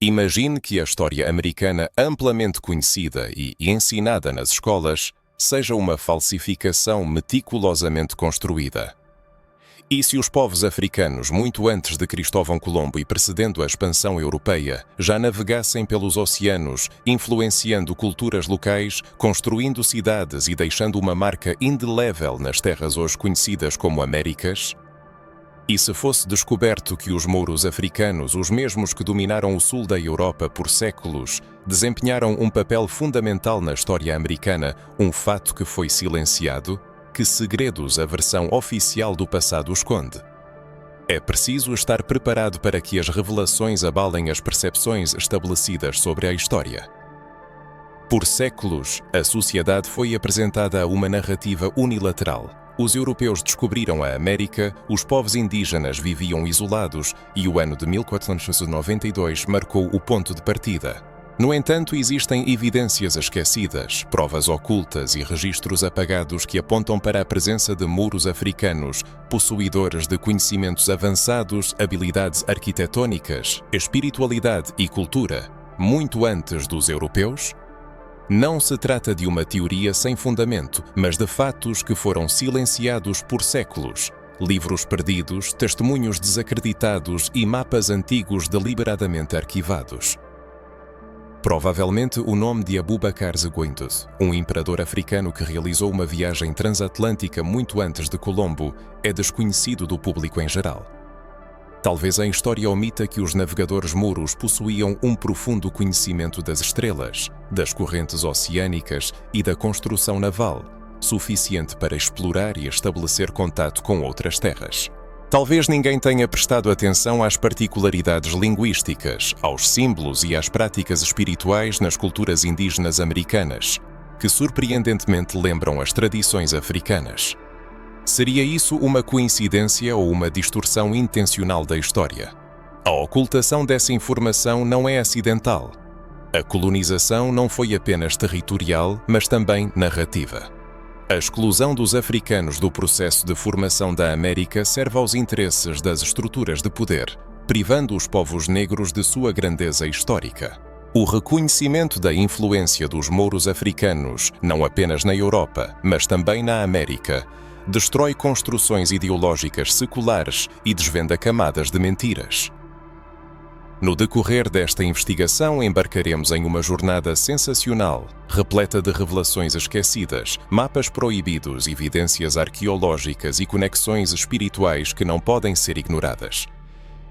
Imagine que a história americana amplamente conhecida e ensinada nas escolas seja uma falsificação meticulosamente construída. E se os povos africanos, muito antes de Cristóvão Colombo e precedendo a expansão europeia, já navegassem pelos oceanos, influenciando culturas locais, construindo cidades e deixando uma marca indelével nas terras hoje conhecidas como Américas? E se fosse descoberto que os mouros africanos, os mesmos que dominaram o sul da Europa por séculos, desempenharam um papel fundamental na história americana, um fato que foi silenciado? Que segredos a versão oficial do passado esconde? É preciso estar preparado para que as revelações abalem as percepções estabelecidas sobre a história. Por séculos, a sociedade foi apresentada a uma narrativa unilateral. Os europeus descobriram a América, os povos indígenas viviam isolados e o ano de 1492 marcou o ponto de partida. No entanto, existem evidências esquecidas, provas ocultas e registros apagados que apontam para a presença de mouros africanos, possuidores de conhecimentos avançados, habilidades arquitetônicas, espiritualidade e cultura, muito antes dos europeus? Não se trata de uma teoria sem fundamento, mas de fatos que foram silenciados por séculos. Livros perdidos, testemunhos desacreditados e mapas antigos deliberadamente arquivados. Provavelmente o nome de Abubakar Zegouindou, um imperador africano que realizou uma viagem transatlântica muito antes de Colombo, é desconhecido do público em geral. Talvez a história omita que os navegadores mouros possuíam um profundo conhecimento das estrelas, das correntes oceânicas e da construção naval, suficiente para explorar e estabelecer contato com outras terras. Talvez ninguém tenha prestado atenção às particularidades linguísticas, aos símbolos e às práticas espirituais nas culturas indígenas americanas, que surpreendentemente lembram as tradições africanas. Seria isso uma coincidência ou uma distorção intencional da história? A ocultação dessa informação não é acidental. A colonização não foi apenas territorial, mas também narrativa. A exclusão dos africanos do processo de formação da América serve aos interesses das estruturas de poder, privando os povos negros de sua grandeza histórica. O reconhecimento da influência dos mouros africanos, não apenas na Europa, mas também na América, destrói construções ideológicas seculares e desvenda camadas de mentiras. No decorrer desta investigação, embarcaremos em uma jornada sensacional, repleta de revelações esquecidas, mapas proibidos, evidências arqueológicas e conexões espirituais que não podem ser ignoradas.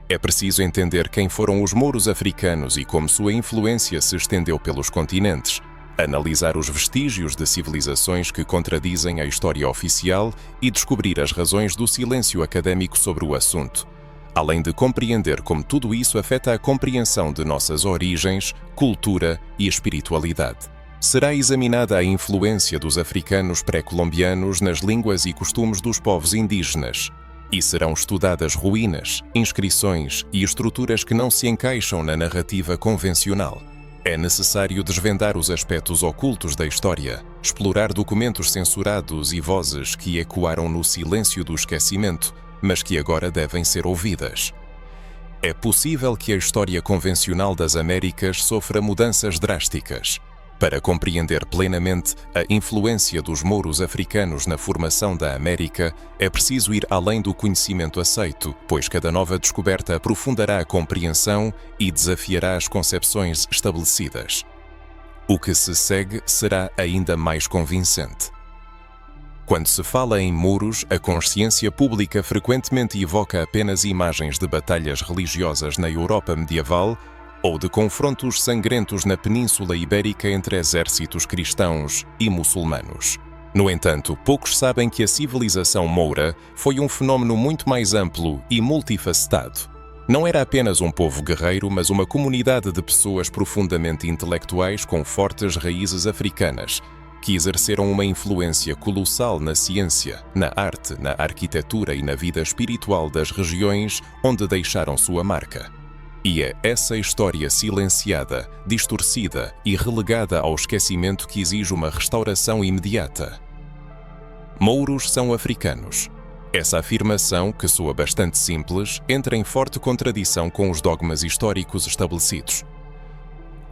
É preciso entender quem foram os mouros africanos e como sua influência se estendeu pelos continentes, analisar os vestígios de civilizações que contradizem a história oficial e descobrir as razões do silêncio académico sobre o assunto, além de compreender como tudo isso afeta a compreensão de nossas origens, cultura e espiritualidade. Será examinada a influência dos africanos pré-colombianos nas línguas e costumes dos povos indígenas, e serão estudadas ruínas, inscrições e estruturas que não se encaixam na narrativa convencional. É necessário desvendar os aspectos ocultos da história, explorar documentos censurados e vozes que ecoaram no silêncio do esquecimento, mas que agora devem ser ouvidas. É possível que a história convencional das Américas sofra mudanças drásticas. Para compreender plenamente a influência dos mouros africanos na formação da América, é preciso ir além do conhecimento aceito, pois cada nova descoberta aprofundará a compreensão e desafiará as concepções estabelecidas. O que se segue será ainda mais convincente. Quando se fala em mouros, a consciência pública frequentemente evoca apenas imagens de batalhas religiosas na Europa medieval ou de confrontos sangrentos na Península Ibérica entre exércitos cristãos e muçulmanos. No entanto, poucos sabem que a civilização moura foi um fenómeno muito mais amplo e multifacetado. Não era apenas um povo guerreiro, mas uma comunidade de pessoas profundamente intelectuais com fortes raízes africanas, que exerceram uma influência colossal na ciência, na arte, na arquitetura e na vida espiritual das regiões onde deixaram sua marca. E é essa história silenciada, distorcida e relegada ao esquecimento que exige uma restauração imediata. Mouros são africanos. Essa afirmação, que soa bastante simples, entra em forte contradição com os dogmas históricos estabelecidos.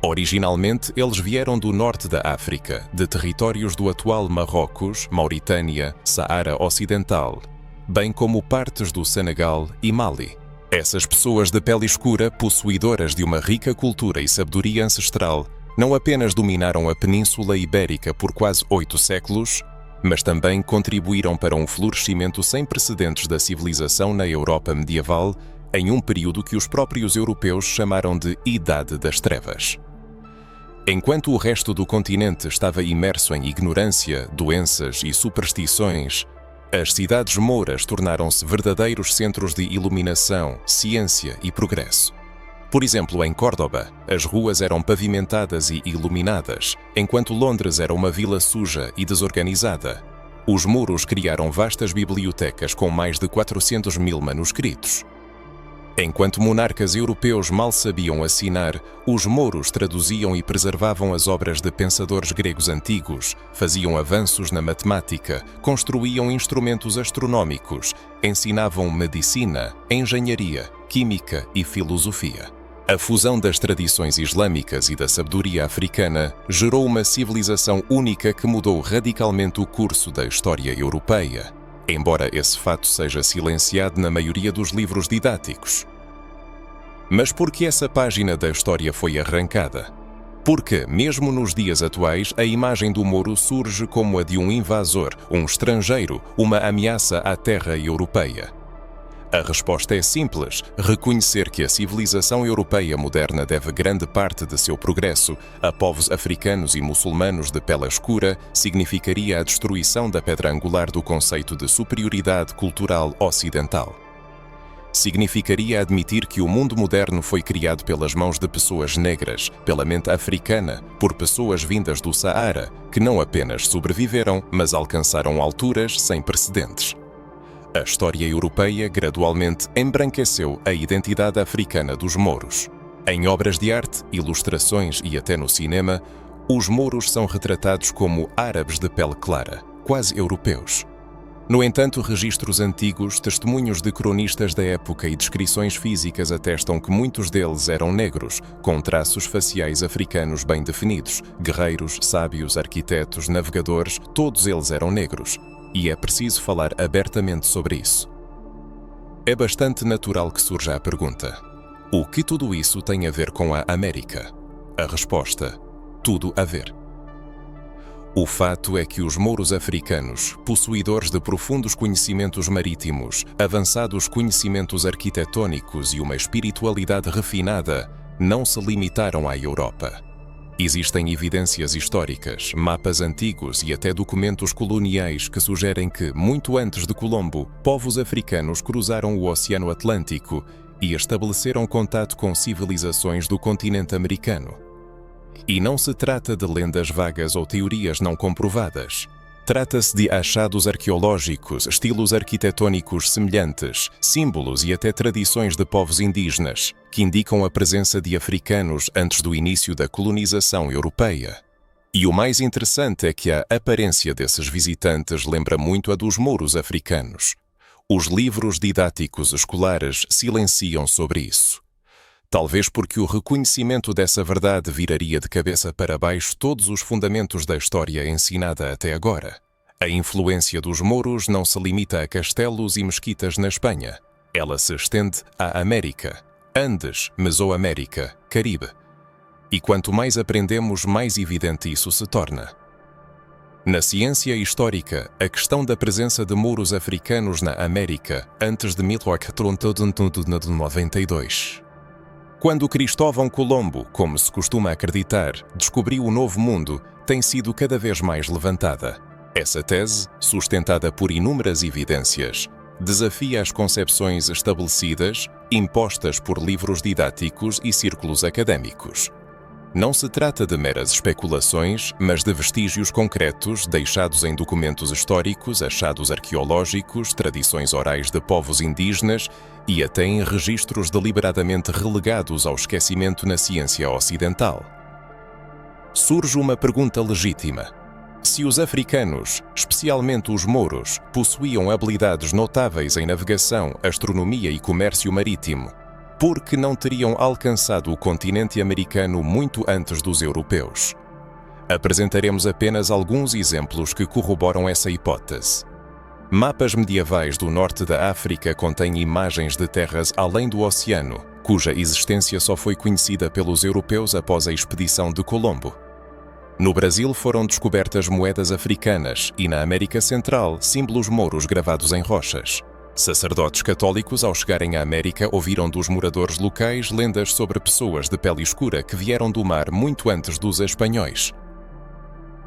Originalmente, eles vieram do norte da África, de territórios do atual Marrocos, Mauritânia, Saara Ocidental, bem como partes do Senegal e Mali. Essas pessoas de pele escura, possuidoras de uma rica cultura e sabedoria ancestral, não apenas dominaram a Península Ibérica por quase 8 séculos, mas também contribuíram para um florescimento sem precedentes da civilização na Europa medieval, em um período que os próprios europeus chamaram de Idade das Trevas. Enquanto o resto do continente estava imerso em ignorância, doenças e superstições, as cidades mouras tornaram-se verdadeiros centros de iluminação, ciência e progresso. Por exemplo, em Córdoba, as ruas eram pavimentadas e iluminadas, enquanto Londres era uma vila suja e desorganizada. Os mouros criaram vastas bibliotecas com mais de 400.000 manuscritos. Enquanto monarcas europeus mal sabiam assinar, os mouros traduziam e preservavam as obras de pensadores gregos antigos, faziam avanços na matemática, construíam instrumentos astronómicos, ensinavam medicina, engenharia, química e filosofia. A fusão das tradições islâmicas e da sabedoria africana gerou uma civilização única que mudou radicalmente o curso da história europeia, embora esse fato seja silenciado na maioria dos livros didáticos. Mas por que essa página da história foi arrancada? Porque, mesmo nos dias atuais, a imagem do mouro surge como a de um invasor, um estrangeiro, uma ameaça à terra europeia. A resposta é simples: reconhecer que a civilização europeia moderna deve grande parte de seu progresso a povos africanos e muçulmanos de pele escura significaria a destruição da pedra angular do conceito de superioridade cultural ocidental. Significaria admitir que o mundo moderno foi criado pelas mãos de pessoas negras, pela mente africana, por pessoas vindas do Saara, que não apenas sobreviveram, mas alcançaram alturas sem precedentes. A história europeia gradualmente embranqueceu a identidade africana dos mouros. Em obras de arte, ilustrações e até no cinema, os mouros são retratados como árabes de pele clara, quase europeus. No entanto, registros antigos, testemunhos de cronistas da época e descrições físicas atestam que muitos deles eram negros, com traços faciais africanos bem definidos. Guerreiros, sábios, arquitetos, navegadores, todos eles eram negros. E é preciso falar abertamente sobre isso. É bastante natural que surja a pergunta: o que tudo isso tem a ver com a América? A resposta: tudo a ver. O fato é que os mouros africanos, possuidores de profundos conhecimentos marítimos, avançados conhecimentos arquitetônicos e uma espiritualidade refinada, não se limitaram à Europa. Existem evidências históricas, mapas antigos e até documentos coloniais que sugerem que, muito antes de Colombo, povos africanos cruzaram o Oceano Atlântico e estabeleceram contato com civilizações do continente americano. E não se trata de lendas vagas ou teorias não comprovadas. Trata-se de achados arqueológicos, estilos arquitetônicos semelhantes, símbolos e até tradições de povos indígenas, que indicam a presença de africanos antes do início da colonização europeia. E o mais interessante é que a aparência desses visitantes lembra muito a dos mouros africanos. Os livros didáticos escolares silenciam sobre isso. Talvez porque o reconhecimento dessa verdade viraria de cabeça para baixo todos os fundamentos da história ensinada até agora. A influência dos mouros não se limita a castelos e mesquitas na Espanha. Ela se estende à América, Andes, Mesoamérica, Caribe. E quanto mais aprendemos, mais evidente isso se torna. Na ciência histórica, a questão da presença de mouros africanos na América antes de 1492. Quando Cristóvão Colombo, como se costuma acreditar, descobriu o Novo Mundo, tem sido cada vez mais levantada. Essa tese, sustentada por inúmeras evidências, desafia as concepções estabelecidas, impostas por livros didáticos e círculos académicos. Não se trata de meras especulações, mas de vestígios concretos deixados em documentos históricos, achados arqueológicos, tradições orais de povos indígenas e até em registros deliberadamente relegados ao esquecimento na ciência ocidental. Surge uma pergunta legítima. Se os africanos, especialmente os mouros, possuíam habilidades notáveis em navegação, astronomia e comércio marítimo, porque não teriam alcançado o continente americano muito antes dos europeus. Apresentaremos apenas alguns exemplos que corroboram essa hipótese. Mapas medievais do norte da África contêm imagens de terras além do oceano, cuja existência só foi conhecida pelos europeus após a expedição de Colombo. No Brasil foram descobertas moedas africanas e na América Central símbolos mouros gravados em rochas. Sacerdotes católicos, ao chegarem à América, ouviram dos moradores locais lendas sobre pessoas de pele escura que vieram do mar muito antes dos espanhóis.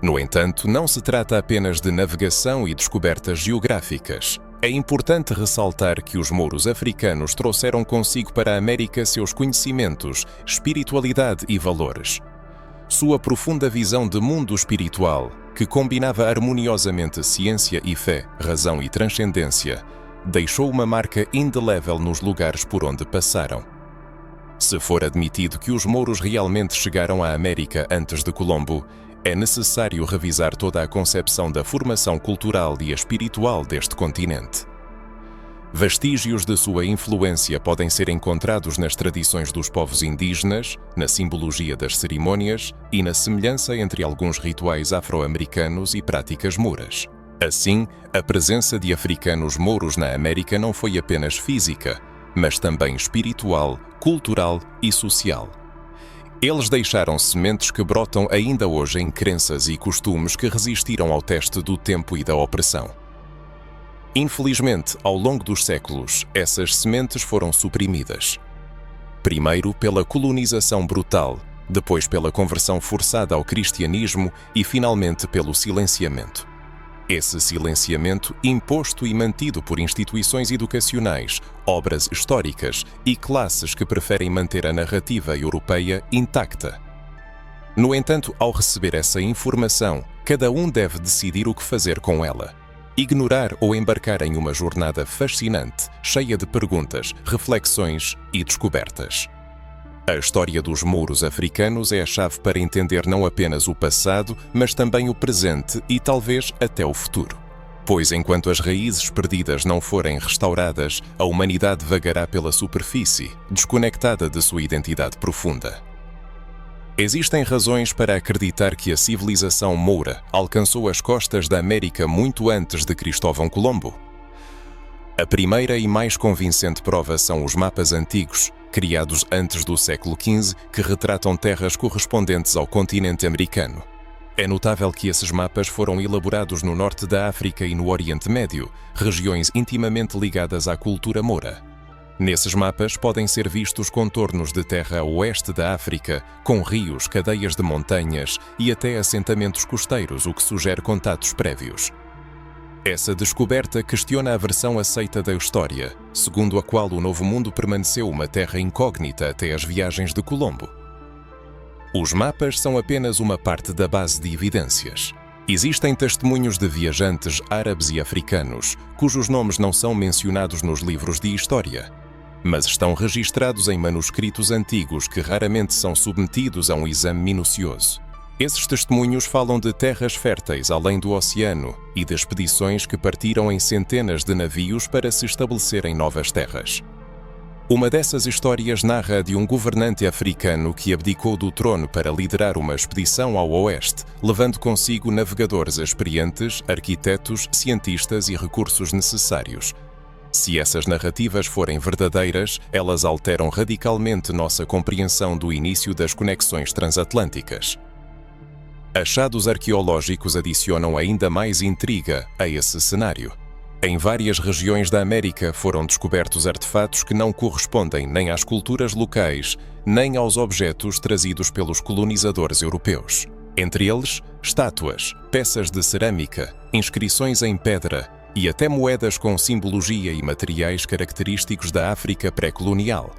No entanto, não se trata apenas de navegação e descobertas geográficas. É importante ressaltar que os mouros africanos trouxeram consigo para a América seus conhecimentos, espiritualidade e valores. Sua profunda visão de mundo espiritual, que combinava harmoniosamente ciência e fé, razão e transcendência, deixou uma marca indelével nos lugares por onde passaram. Se for admitido que os mouros realmente chegaram à América antes de Colombo, é necessário revisar toda a concepção da formação cultural e espiritual deste continente. Vestígios de sua influência podem ser encontrados nas tradições dos povos indígenas, na simbologia das cerimônias e na semelhança entre alguns rituais afro-americanos e práticas mouras. Assim, a presença de africanos mouros na América não foi apenas física, mas também espiritual, cultural e social. Eles deixaram sementes que brotam ainda hoje em crenças e costumes que resistiram ao teste do tempo e da opressão. Infelizmente, ao longo dos séculos, essas sementes foram suprimidas. Primeiro pela colonização brutal, depois pela conversão forçada ao cristianismo e finalmente pelo silenciamento. Esse silenciamento, imposto e mantido por instituições educacionais, obras históricas e classes que preferem manter a narrativa europeia intacta. No entanto, ao receber essa informação, cada um deve decidir o que fazer com ela. Ignorar ou embarcar em uma jornada fascinante, cheia de perguntas, reflexões e descobertas. A história dos mouros africanos é a chave para entender não apenas o passado, mas também o presente e talvez até o futuro. Pois enquanto as raízes perdidas não forem restauradas, a humanidade vagará pela superfície, desconectada de sua identidade profunda. Existem razões para acreditar que a civilização moura alcançou as costas da América muito antes de Cristóvão Colombo. A primeira e mais convincente prova são os mapas antigos, criados antes do século XV, que retratam terras correspondentes ao continente americano. É notável que esses mapas foram elaborados no norte da África e no Oriente Médio, regiões intimamente ligadas à cultura moura. Nesses mapas podem ser vistos contornos de terra a oeste da África, com rios, cadeias de montanhas e até assentamentos costeiros, o que sugere contatos prévios. Essa descoberta questiona a versão aceita da história, segundo a qual o Novo Mundo permaneceu uma terra incógnita até as viagens de Colombo. Os mapas são apenas uma parte da base de evidências. Existem testemunhos de viajantes árabes e africanos, cujos nomes não são mencionados nos livros de história, mas estão registrados em manuscritos antigos que raramente são submetidos a um exame minucioso. Esses testemunhos falam de terras férteis além do oceano e de expedições que partiram em centenas de navios para se estabelecer em novas terras. Uma dessas histórias narra de um governante africano que abdicou do trono para liderar uma expedição ao oeste, levando consigo navegadores experientes, arquitetos, cientistas e recursos necessários. Se essas narrativas forem verdadeiras, elas alteram radicalmente nossa compreensão do início das conexões transatlânticas. Achados arqueológicos adicionam ainda mais intriga a esse cenário. Em várias regiões da América foram descobertos artefatos que não correspondem nem às culturas locais, nem aos objetos trazidos pelos colonizadores europeus. Entre eles, estátuas, peças de cerâmica, inscrições em pedra e até moedas com simbologia e materiais característicos da África pré-colonial.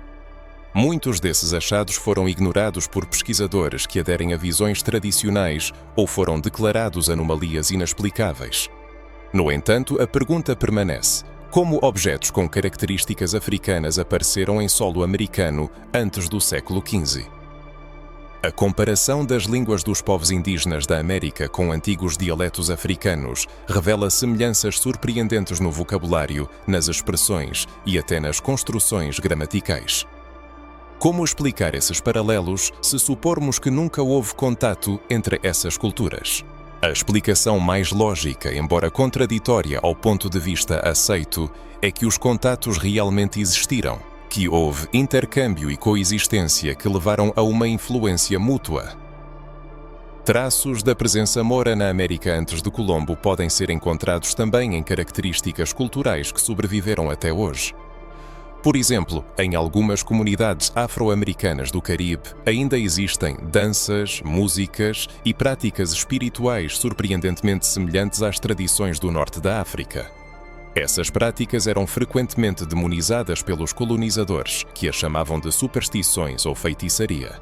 Muitos desses achados foram ignorados por pesquisadores que aderem a visões tradicionais ou foram declarados anomalias inexplicáveis. No entanto, a pergunta permanece: como objetos com características africanas apareceram em solo americano antes do século XV? A comparação das línguas dos povos indígenas da América com antigos dialetos africanos revela semelhanças surpreendentes no vocabulário, nas expressões e até nas construções gramaticais. Como explicar esses paralelos se supormos que nunca houve contato entre essas culturas? A explicação mais lógica, embora contraditória ao ponto de vista aceito, é que os contatos realmente existiram, que houve intercâmbio e coexistência que levaram a uma influência mútua. Traços da presença moura na América antes de Colombo podem ser encontrados também em características culturais que sobreviveram até hoje. Por exemplo, em algumas comunidades afro-americanas do Caribe ainda existem danças, músicas e práticas espirituais surpreendentemente semelhantes às tradições do norte da África. Essas práticas eram frequentemente demonizadas pelos colonizadores, que as chamavam de superstições ou feitiçaria.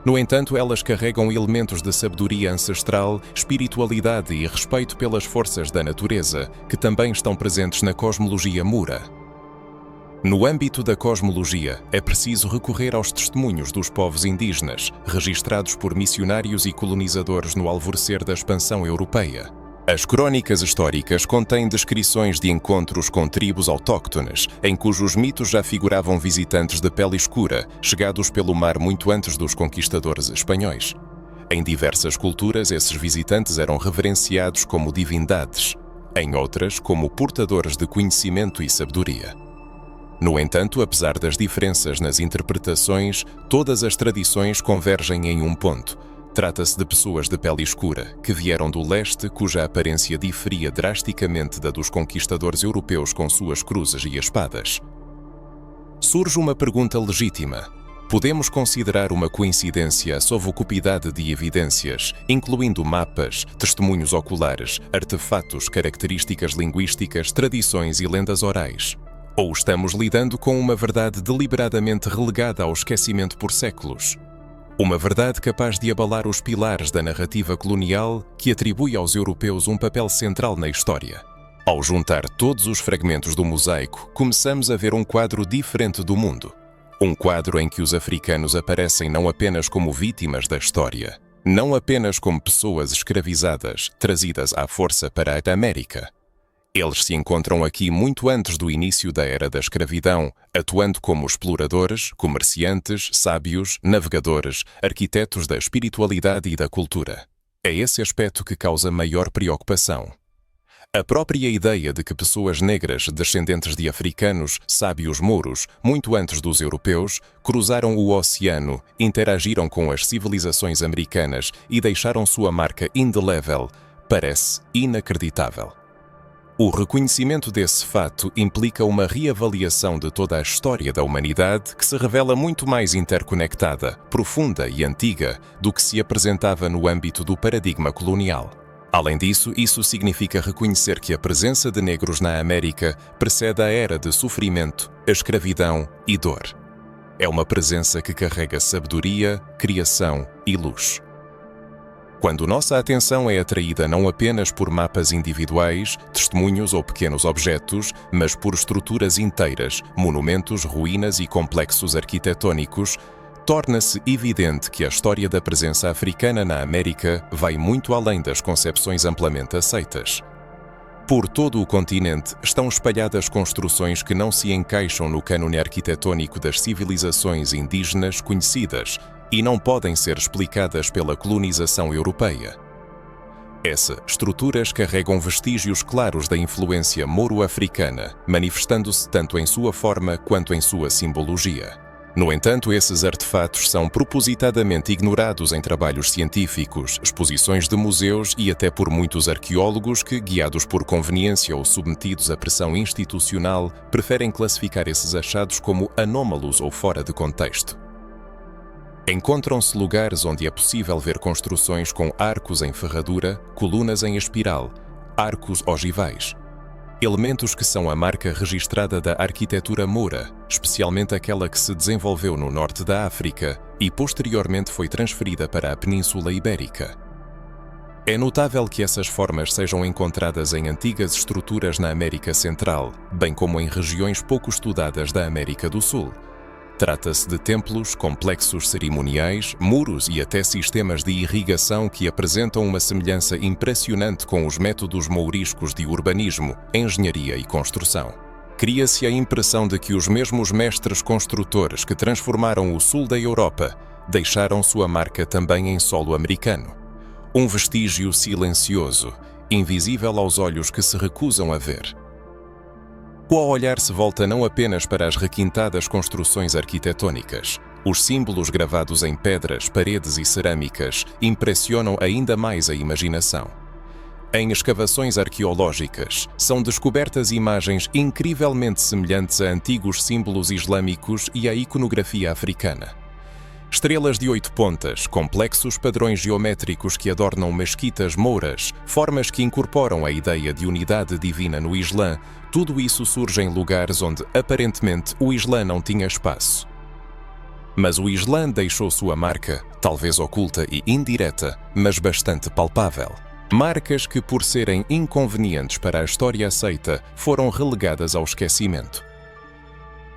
No entanto, elas carregam elementos de sabedoria ancestral, espiritualidade e respeito pelas forças da natureza, que também estão presentes na cosmologia moura. No âmbito da cosmologia, é preciso recorrer aos testemunhos dos povos indígenas, registrados por missionários e colonizadores no alvorecer da expansão europeia. As crônicas históricas contêm descrições de encontros com tribos autóctones, em cujos mitos já figuravam visitantes de pele escura, chegados pelo mar muito antes dos conquistadores espanhóis. Em diversas culturas, esses visitantes eram reverenciados como divindades, em outras, como portadores de conhecimento e sabedoria. No entanto, apesar das diferenças nas interpretações, todas as tradições convergem em um ponto. Trata-se de pessoas de pele escura, que vieram do leste, cuja aparência diferia drasticamente da dos conquistadores europeus com suas cruzes e espadas. Surge uma pergunta legítima. Podemos considerar uma coincidência a sovocupidade de evidências, incluindo mapas, testemunhos oculares, artefatos, características linguísticas, tradições e lendas orais? Ou estamos lidando com uma verdade deliberadamente relegada ao esquecimento por séculos? Uma verdade capaz de abalar os pilares da narrativa colonial que atribui aos europeus um papel central na história. Ao juntar todos os fragmentos do mosaico, começamos a ver um quadro diferente do mundo. Um quadro em que os africanos aparecem não apenas como vítimas da história, não apenas como pessoas escravizadas, trazidas à força para a América. Eles se encontram aqui muito antes do início da era da escravidão, atuando como exploradores, comerciantes, sábios, navegadores, arquitetos da espiritualidade e da cultura. É esse aspecto que causa maior preocupação. A própria ideia de que pessoas negras, descendentes de africanos, sábios mouros, muito antes dos europeus, cruzaram o oceano, interagiram com as civilizações americanas e deixaram sua marca indelével, parece inacreditável. O reconhecimento desse fato implica uma reavaliação de toda a história da humanidade que se revela muito mais interconectada, profunda e antiga do que se apresentava no âmbito do paradigma colonial. Além disso, isso significa reconhecer que a presença de negros na América precede a era de sofrimento, escravidão e dor. É uma presença que carrega sabedoria, criação e luz. Quando nossa atenção é atraída não apenas por mapas individuais, testemunhos ou pequenos objetos, mas por estruturas inteiras, monumentos, ruínas e complexos arquitetônicos, torna-se evidente que a história da presença africana na América vai muito além das concepções amplamente aceitas. Por todo o continente estão espalhadas construções que não se encaixam no cânone arquitetônico das civilizações indígenas conhecidas, e não podem ser explicadas pela colonização europeia. Essas estruturas carregam vestígios claros da influência mouro-africana, manifestando-se tanto em sua forma quanto em sua simbologia. No entanto, esses artefatos são propositadamente ignorados em trabalhos científicos, exposições de museus e até por muitos arqueólogos que, guiados por conveniência ou submetidos à pressão institucional, preferem classificar esses achados como anómalos ou fora de contexto. Encontram-se lugares onde é possível ver construções com arcos em ferradura, colunas em espiral, arcos ogivais. Elementos que são a marca registrada da arquitetura moura, especialmente aquela que se desenvolveu no norte da África e posteriormente foi transferida para a Península Ibérica. É notável que essas formas sejam encontradas em antigas estruturas na América Central, bem como em regiões pouco estudadas da América do Sul. Trata-se de templos, complexos cerimoniais, muros e até sistemas de irrigação que apresentam uma semelhança impressionante com os métodos mouriscos de urbanismo, engenharia e construção. cria-se a impressão de que os mesmos mestres construtores que transformaram o sul da Europa deixaram sua marca também em solo americano. Um vestígio silencioso, invisível aos olhos que se recusam a ver. O olhar se volta não apenas para as requintadas construções arquitetônicas. Os símbolos gravados em pedras, paredes e cerâmicas impressionam ainda mais a imaginação. Em escavações arqueológicas, são descobertas imagens incrivelmente semelhantes a antigos símbolos islâmicos e à iconografia africana. Estrelas de 8 pontas, complexos padrões geométricos que adornam mesquitas mouras, formas que incorporam a ideia de unidade divina no Islã, tudo isso surge em lugares onde, aparentemente, o Islã não tinha espaço. Mas o Islã deixou sua marca, talvez oculta e indireta, mas bastante palpável. Marcas que, por serem inconvenientes para a história aceita, foram relegadas ao esquecimento.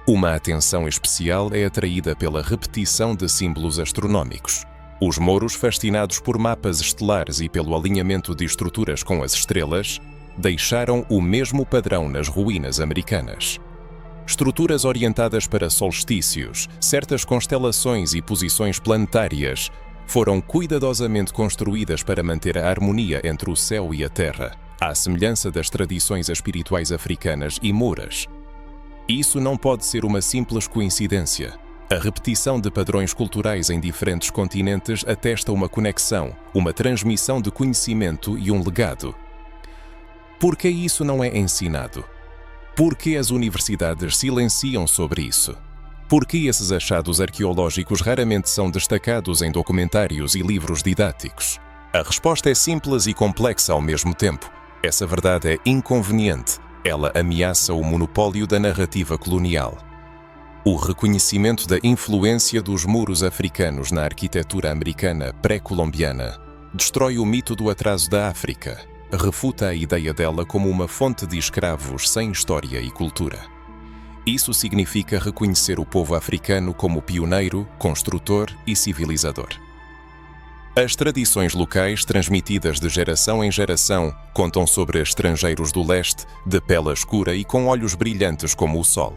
Uma atenção especial é atraída pela repetição de símbolos astronómicos. Os mouros, fascinados por mapas estelares e pelo alinhamento de estruturas com as estrelas, deixaram o mesmo padrão nas ruínas americanas. Estruturas orientadas para solstícios, certas constelações e posições planetárias foram cuidadosamente construídas para manter a harmonia entre o céu e a terra, à semelhança das tradições espirituais africanas e mouras. Isso não pode ser uma simples coincidência. A repetição de padrões culturais em diferentes continentes atesta uma conexão, uma transmissão de conhecimento e um legado. Por que isso não é ensinado? Por que as universidades silenciam sobre isso? Por que esses achados arqueológicos raramente são destacados em documentários e livros didáticos? A resposta é simples e complexa ao mesmo tempo. Essa verdade é inconveniente. Ela ameaça o monopólio da narrativa colonial. O reconhecimento da influência dos muros africanos na arquitetura americana pré-colombiana destrói o mito do atraso da África, refuta a ideia dela como uma fonte de escravos sem história e cultura. Isso significa reconhecer o povo africano como pioneiro, construtor e civilizador. As tradições locais, transmitidas de geração em geração, contam sobre estrangeiros do leste, de pele escura e com olhos brilhantes como o sol.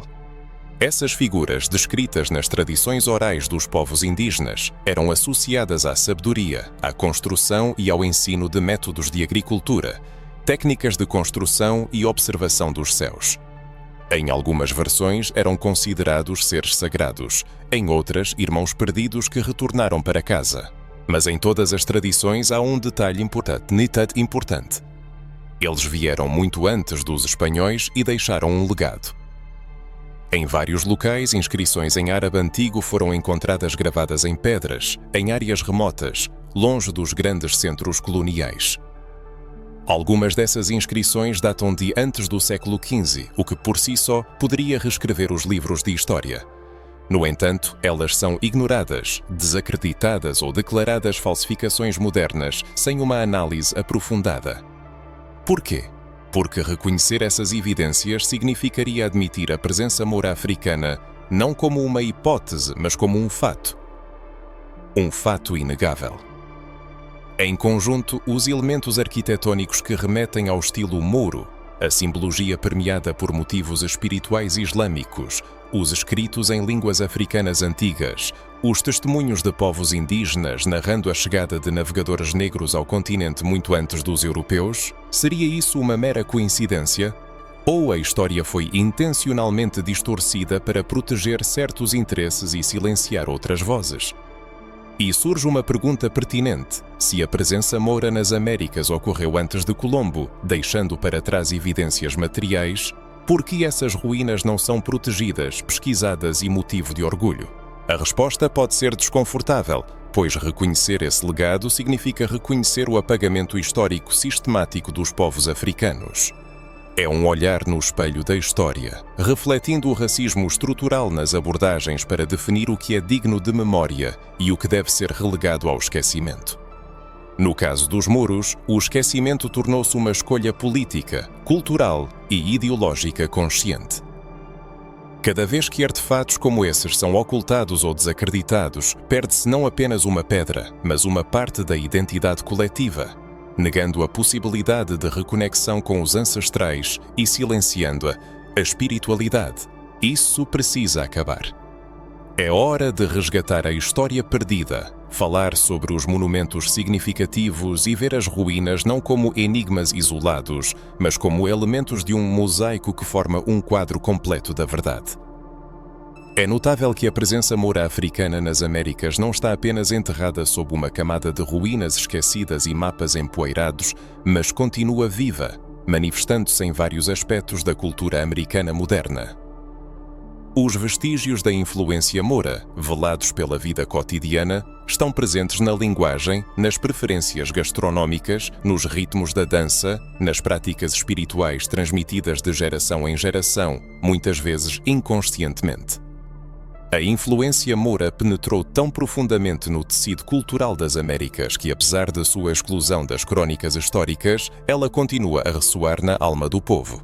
Essas figuras, descritas nas tradições orais dos povos indígenas, eram associadas à sabedoria, à construção e ao ensino de métodos de agricultura, técnicas de construção e observação dos céus. Em algumas versões eram considerados seres sagrados, em outras, irmãos perdidos que retornaram para casa. Mas em todas as tradições há um detalhe importante. Eles vieram muito antes dos espanhóis e deixaram um legado. Em vários locais, inscrições em árabe antigo foram encontradas gravadas em pedras, em áreas remotas, longe dos grandes centros coloniais. Algumas dessas inscrições datam de antes do século XV, o que por si só poderia reescrever os livros de história. No entanto, elas são ignoradas, desacreditadas ou declaradas falsificações modernas sem uma análise aprofundada. Por quê? Porque reconhecer essas evidências significaria admitir a presença moura africana não como uma hipótese, mas como um fato. Um fato inegável. Em conjunto, os elementos arquitetônicos que remetem ao estilo mouro, a simbologia permeada por motivos espirituais islâmicos, os escritos em línguas africanas antigas, os testemunhos de povos indígenas narrando a chegada de navegadores negros ao continente muito antes dos europeus, seria isso uma mera coincidência? Ou a história foi intencionalmente distorcida para proteger certos interesses e silenciar outras vozes? E surge uma pergunta pertinente: se a presença moura nas Américas ocorreu antes de Colombo, deixando para trás evidências materiais, por que essas ruínas não são protegidas, pesquisadas e motivo de orgulho? A resposta pode ser desconfortável, pois reconhecer esse legado significa reconhecer o apagamento histórico sistemático dos povos africanos. É um olhar no espelho da história, refletindo o racismo estrutural nas abordagens para definir o que é digno de memória e o que deve ser relegado ao esquecimento. No caso dos muros, o esquecimento tornou-se uma escolha política, cultural e ideológica consciente. Cada vez que artefatos como esses são ocultados ou desacreditados, perde-se não apenas uma pedra, mas uma parte da identidade coletiva, negando a possibilidade de reconexão com os ancestrais e silenciando-a, a espiritualidade. Isso precisa acabar. É hora de resgatar a história perdida, falar sobre os monumentos significativos e ver as ruínas não como enigmas isolados, mas como elementos de um mosaico que forma um quadro completo da verdade. É notável que a presença moura africana nas Américas não está apenas enterrada sob uma camada de ruínas esquecidas e mapas empoeirados, mas continua viva, manifestando-se em vários aspectos da cultura americana moderna. Os vestígios da influência moura, velados pela vida cotidiana, estão presentes na linguagem, nas preferências gastronómicas, nos ritmos da dança, nas práticas espirituais transmitidas de geração em geração, muitas vezes inconscientemente. A influência moura penetrou tão profundamente no tecido cultural das Américas que, apesar da sua exclusão das crônicas históricas, ela continua a ressoar na alma do povo.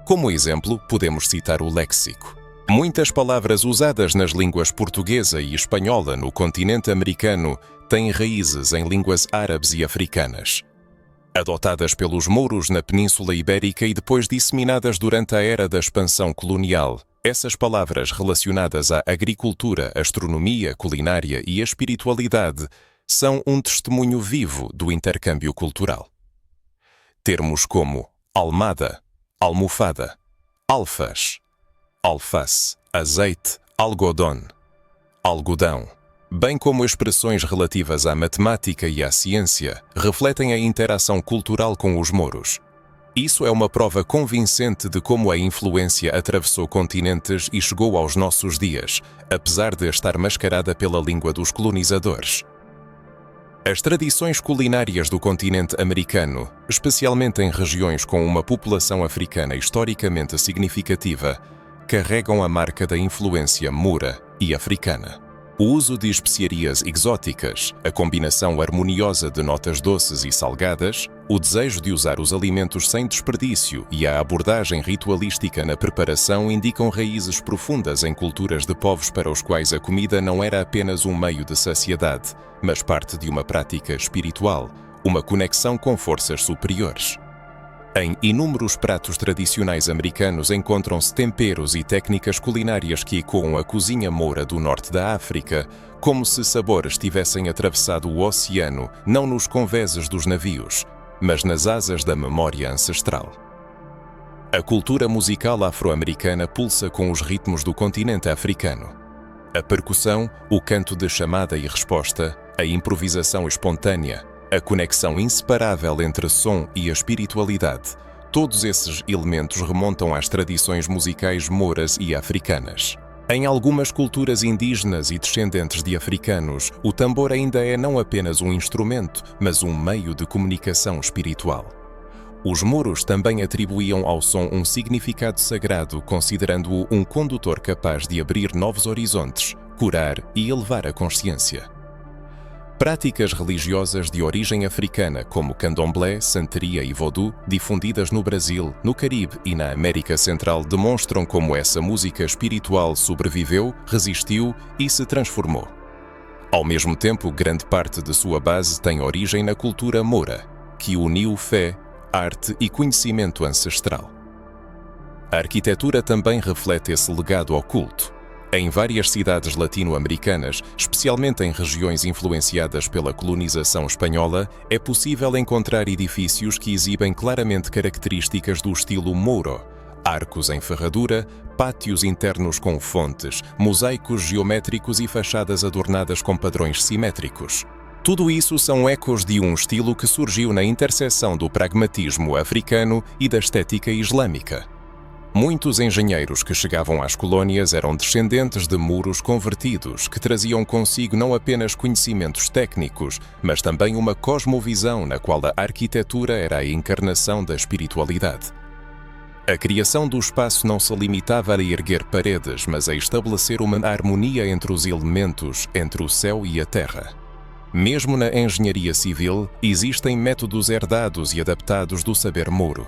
Como exemplo, podemos citar o léxico. Muitas palavras usadas nas línguas portuguesa e espanhola no continente americano têm raízes em línguas árabes e africanas. Adotadas pelos mouros na Península Ibérica e depois disseminadas durante a era da expansão colonial, essas palavras relacionadas à agricultura, astronomia, culinária e espiritualidade são um testemunho vivo do intercâmbio cultural. Termos como almada, almofada, alfas, alface, azeite, algodão, bem como expressões relativas à matemática e à ciência, refletem a interação cultural com os mouros. Isso é uma prova convincente de como a influência atravessou continentes e chegou aos nossos dias, apesar de estar mascarada pela língua dos colonizadores. As tradições culinárias do continente americano, especialmente em regiões com uma população africana historicamente significativa, carregam a marca da influência moura e africana. O uso de especiarias exóticas, a combinação harmoniosa de notas doces e salgadas, o desejo de usar os alimentos sem desperdício e a abordagem ritualística na preparação indicam raízes profundas em culturas de povos para os quais a comida não era apenas um meio de saciedade, mas parte de uma prática espiritual, uma conexão com forças superiores. Em inúmeros pratos tradicionais americanos encontram-se temperos e técnicas culinárias que ecoam a cozinha moura do norte da África, como se sabores tivessem atravessado o oceano não nos convéses dos navios, mas nas asas da memória ancestral. A cultura musical afro-americana pulsa com os ritmos do continente africano. A percussão, o canto de chamada e resposta, a improvisação espontânea, a conexão inseparável entre som e a espiritualidade, todos esses elementos remontam às tradições musicais mouras e africanas. Em algumas culturas indígenas e descendentes de africanos, o tambor ainda é não apenas um instrumento, mas um meio de comunicação espiritual. Os mouros também atribuíam ao som um significado sagrado, considerando-o um condutor capaz de abrir novos horizontes, curar e elevar a consciência. Práticas religiosas de origem africana, como candomblé, santeria e vodú, difundidas no Brasil, no Caribe e na América Central, demonstram como essa música espiritual sobreviveu, resistiu e se transformou. Ao mesmo tempo, grande parte de sua base tem origem na cultura moura, que uniu fé, arte e conhecimento ancestral. A arquitetura também reflete esse legado oculto. Em várias cidades latino-americanas, especialmente em regiões influenciadas pela colonização espanhola, é possível encontrar edifícios que exibem claramente características do estilo mouro: arcos em ferradura, pátios internos com fontes, mosaicos geométricos e fachadas adornadas com padrões simétricos. Tudo isso são ecos de um estilo que surgiu na interseção do pragmatismo africano e da estética islâmica. Muitos engenheiros que chegavam às colônias eram descendentes de mouros convertidos que traziam consigo não apenas conhecimentos técnicos, mas também uma cosmovisão na qual a arquitetura era a encarnação da espiritualidade. A criação do espaço não se limitava a erguer paredes, mas a estabelecer uma harmonia entre os elementos, entre o céu e a terra. Mesmo na engenharia civil, existem métodos herdados e adaptados do saber mouro.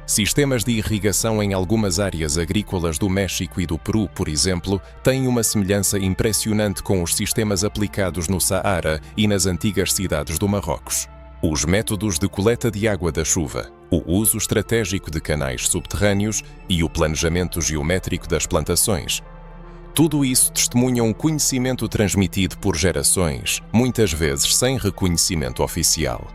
Sistemas de irrigação em algumas áreas agrícolas do México e do Peru, por exemplo, têm uma semelhança impressionante com os sistemas aplicados no Saara e nas antigas cidades do Marrocos. Os métodos de coleta de água da chuva, o uso estratégico de canais subterrâneos e o planejamento geométrico das plantações. Tudo isso testemunha um conhecimento transmitido por gerações, muitas vezes sem reconhecimento oficial.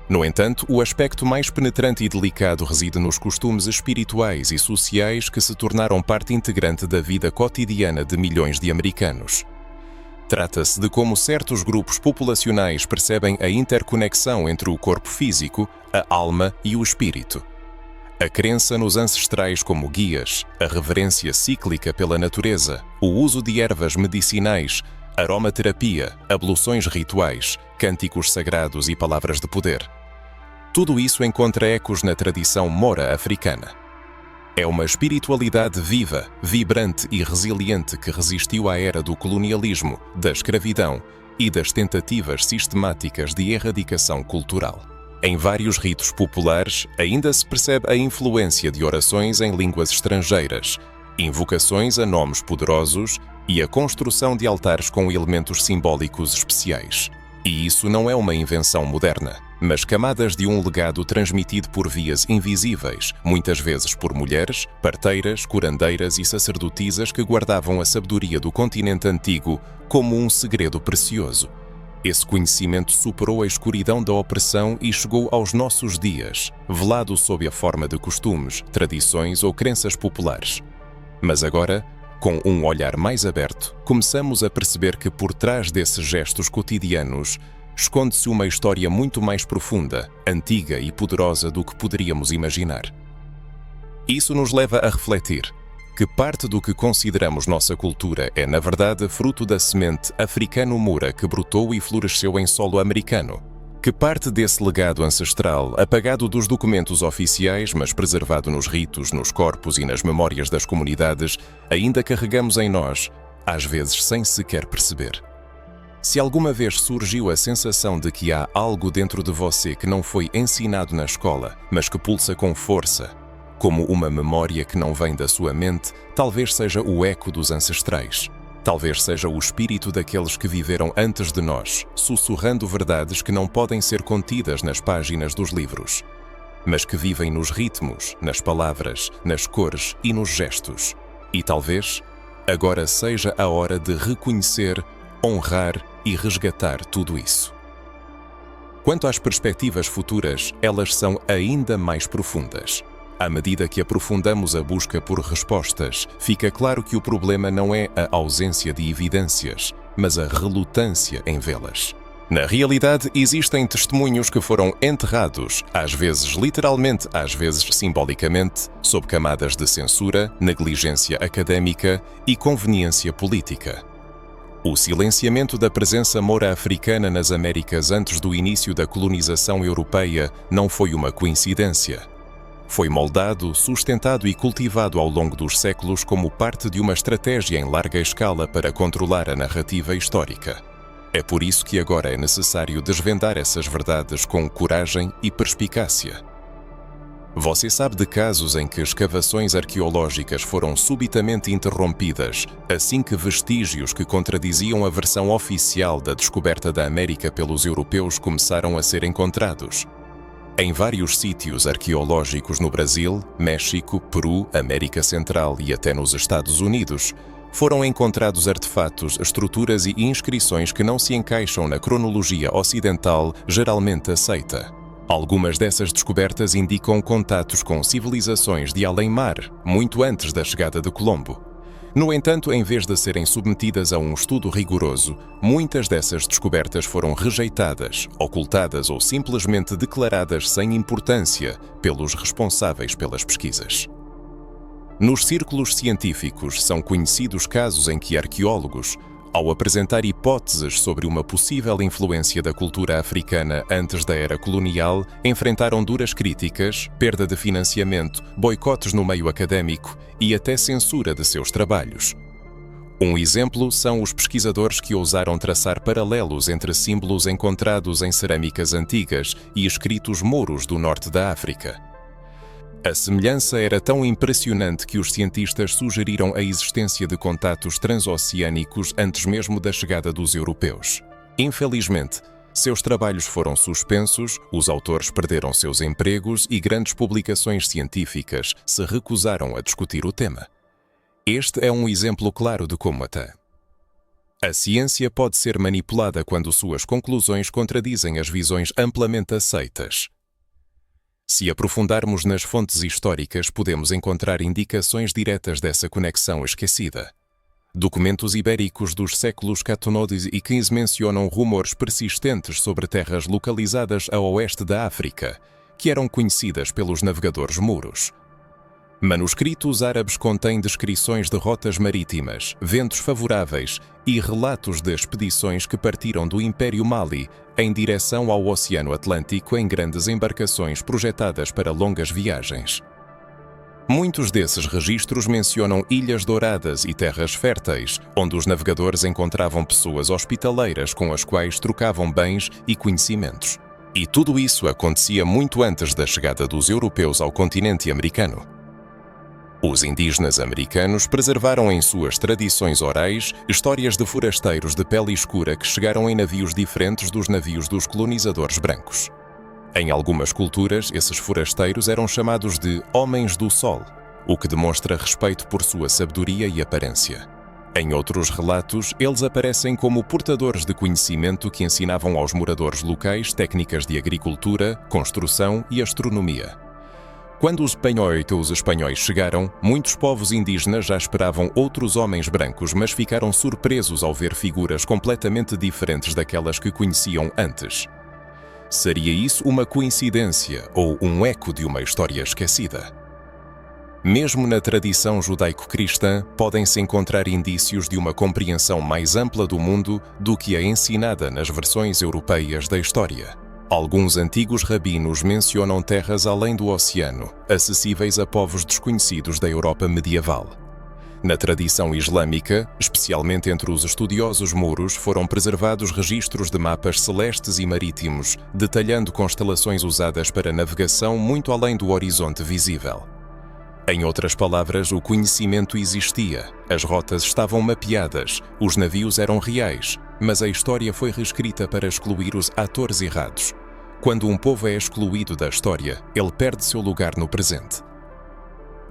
No entanto, o aspecto mais penetrante e delicado reside nos costumes espirituais e sociais que se tornaram parte integrante da vida cotidiana de milhões de americanos. Trata-se de como certos grupos populacionais percebem a interconexão entre o corpo físico, a alma e o espírito. A crença nos ancestrais como guias, a reverência cíclica pela natureza, o uso de ervas medicinais, aromaterapia, abluções rituais, cânticos sagrados e palavras de poder. Tudo isso encontra ecos na tradição mora africana. É uma espiritualidade viva, vibrante e resiliente que resistiu à era do colonialismo, da escravidão e das tentativas sistemáticas de erradicação cultural. Em vários ritos populares, ainda se percebe a influência de orações em línguas estrangeiras, invocações a nomes poderosos e a construção de altares com elementos simbólicos especiais. E isso não é uma invenção moderna, mas camadas de um legado transmitido por vias invisíveis, muitas vezes por mulheres, parteiras, curandeiras e sacerdotisas que guardavam a sabedoria do continente antigo como um segredo precioso. Esse conhecimento superou a escuridão da opressão e chegou aos nossos dias, velado sob a forma de costumes, tradições ou crenças populares. Mas agora, com um olhar mais aberto, começamos a perceber que por trás desses gestos cotidianos esconde-se uma história muito mais profunda, antiga e poderosa do que poderíamos imaginar. Isso nos leva a refletir que parte do que consideramos nossa cultura é, na verdade, fruto da semente africano-moura que brotou e floresceu em solo americano. Que parte desse legado ancestral, apagado dos documentos oficiais, mas preservado nos ritos, nos corpos e nas memórias das comunidades, ainda carregamos em nós, às vezes sem sequer perceber. Se alguma vez surgiu a sensação de que há algo dentro de você que não foi ensinado na escola, mas que pulsa com força, como uma memória que não vem da sua mente, talvez seja o eco dos ancestrais. Talvez seja o espírito daqueles que viveram antes de nós, sussurrando verdades que não podem ser contidas nas páginas dos livros, mas que vivem nos ritmos, nas palavras, nas cores e nos gestos. E talvez agora seja a hora de reconhecer, honrar e resgatar tudo isso. Quanto às perspectivas futuras, elas são ainda mais profundas. À medida que aprofundamos a busca por respostas, fica claro que o problema não é a ausência de evidências, mas a relutância em vê-las. Na realidade, existem testemunhos que foram enterrados, às vezes literalmente, às vezes simbolicamente, sob camadas de censura, negligência académica e conveniência política. O silenciamento da presença moura-africana nas Américas antes do início da colonização europeia não foi uma coincidência. Foi moldado, sustentado e cultivado ao longo dos séculos como parte de uma estratégia em larga escala para controlar a narrativa histórica. É por isso que agora é necessário desvendar essas verdades com coragem e perspicácia. Você sabe de casos em que escavações arqueológicas foram subitamente interrompidas assim que vestígios que contradiziam a versão oficial da descoberta da América pelos europeus começaram a ser encontrados. Em vários sítios arqueológicos no Brasil, México, Peru, América Central e até nos Estados Unidos, foram encontrados artefatos, estruturas e inscrições que não se encaixam na cronologia ocidental geralmente aceita. Algumas dessas descobertas indicam contatos com civilizações de além-mar, muito antes da chegada de Colombo. No entanto, em vez de serem submetidas a um estudo rigoroso, muitas dessas descobertas foram rejeitadas, ocultadas ou simplesmente declaradas sem importância pelos responsáveis pelas pesquisas. Nos círculos científicos são conhecidos casos em que arqueólogos, ao apresentar hipóteses sobre uma possível influência da cultura africana antes da era colonial, enfrentaram duras críticas, perda de financiamento, boicotes no meio académico e até censura de seus trabalhos. Um exemplo são os pesquisadores que ousaram traçar paralelos entre símbolos encontrados em cerâmicas antigas e escritos mouros do norte da África. A semelhança era tão impressionante que os cientistas sugeriram a existência de contatos transoceânicos antes mesmo da chegada dos europeus. Infelizmente, Seus trabalhos foram suspensos, os autores perderam seus empregos e grandes publicações científicas se recusaram a discutir o tema. Este é um exemplo claro de como a ciência pode ser manipulada quando suas conclusões contradizem as visões amplamente aceitas. Se aprofundarmos nas fontes históricas, podemos encontrar indicações diretas dessa conexão esquecida. Documentos ibéricos dos séculos XIV e XV mencionam rumores persistentes sobre terras localizadas a oeste da África, que eram conhecidas pelos navegadores mouros. Manuscritos árabes contêm descrições de rotas marítimas, ventos favoráveis e relatos de expedições que partiram do Império Mali em direção ao Oceano Atlântico em grandes embarcações projetadas para longas viagens. Muitos desses registros mencionam ilhas douradas e terras férteis, onde os navegadores encontravam pessoas hospitaleiras com as quais trocavam bens e conhecimentos. E tudo isso acontecia muito antes da chegada dos europeus ao continente americano. Os indígenas americanos preservaram em suas tradições orais histórias de forasteiros de pele escura que chegaram em navios diferentes dos navios dos colonizadores brancos. Em algumas culturas, esses forasteiros eram chamados de Homens do Sol, o que demonstra respeito por sua sabedoria e aparência. Em outros relatos, eles aparecem como portadores de conhecimento que ensinavam aos moradores locais técnicas de agricultura, construção e astronomia. Quando os espanhóis chegaram, muitos povos indígenas já esperavam outros homens brancos, mas ficaram surpresos ao ver figuras completamente diferentes daquelas que conheciam antes. Seria isso uma coincidência ou um eco de uma história esquecida? Mesmo na tradição judaico-cristã, podem-se encontrar indícios de uma compreensão mais ampla do mundo do que a ensinada nas versões europeias da história. Alguns antigos rabinos mencionam terras além do oceano, acessíveis a povos desconhecidos da Europa medieval. Na tradição islâmica, especialmente entre os estudiosos mouros, foram preservados registros de mapas celestes e marítimos, detalhando constelações usadas para navegação muito além do horizonte visível. Em outras palavras, o conhecimento existia, as rotas estavam mapeadas, os navios eram reais, mas a história foi reescrita para excluir os atores errados. Quando um povo é excluído da história, ele perde seu lugar no presente.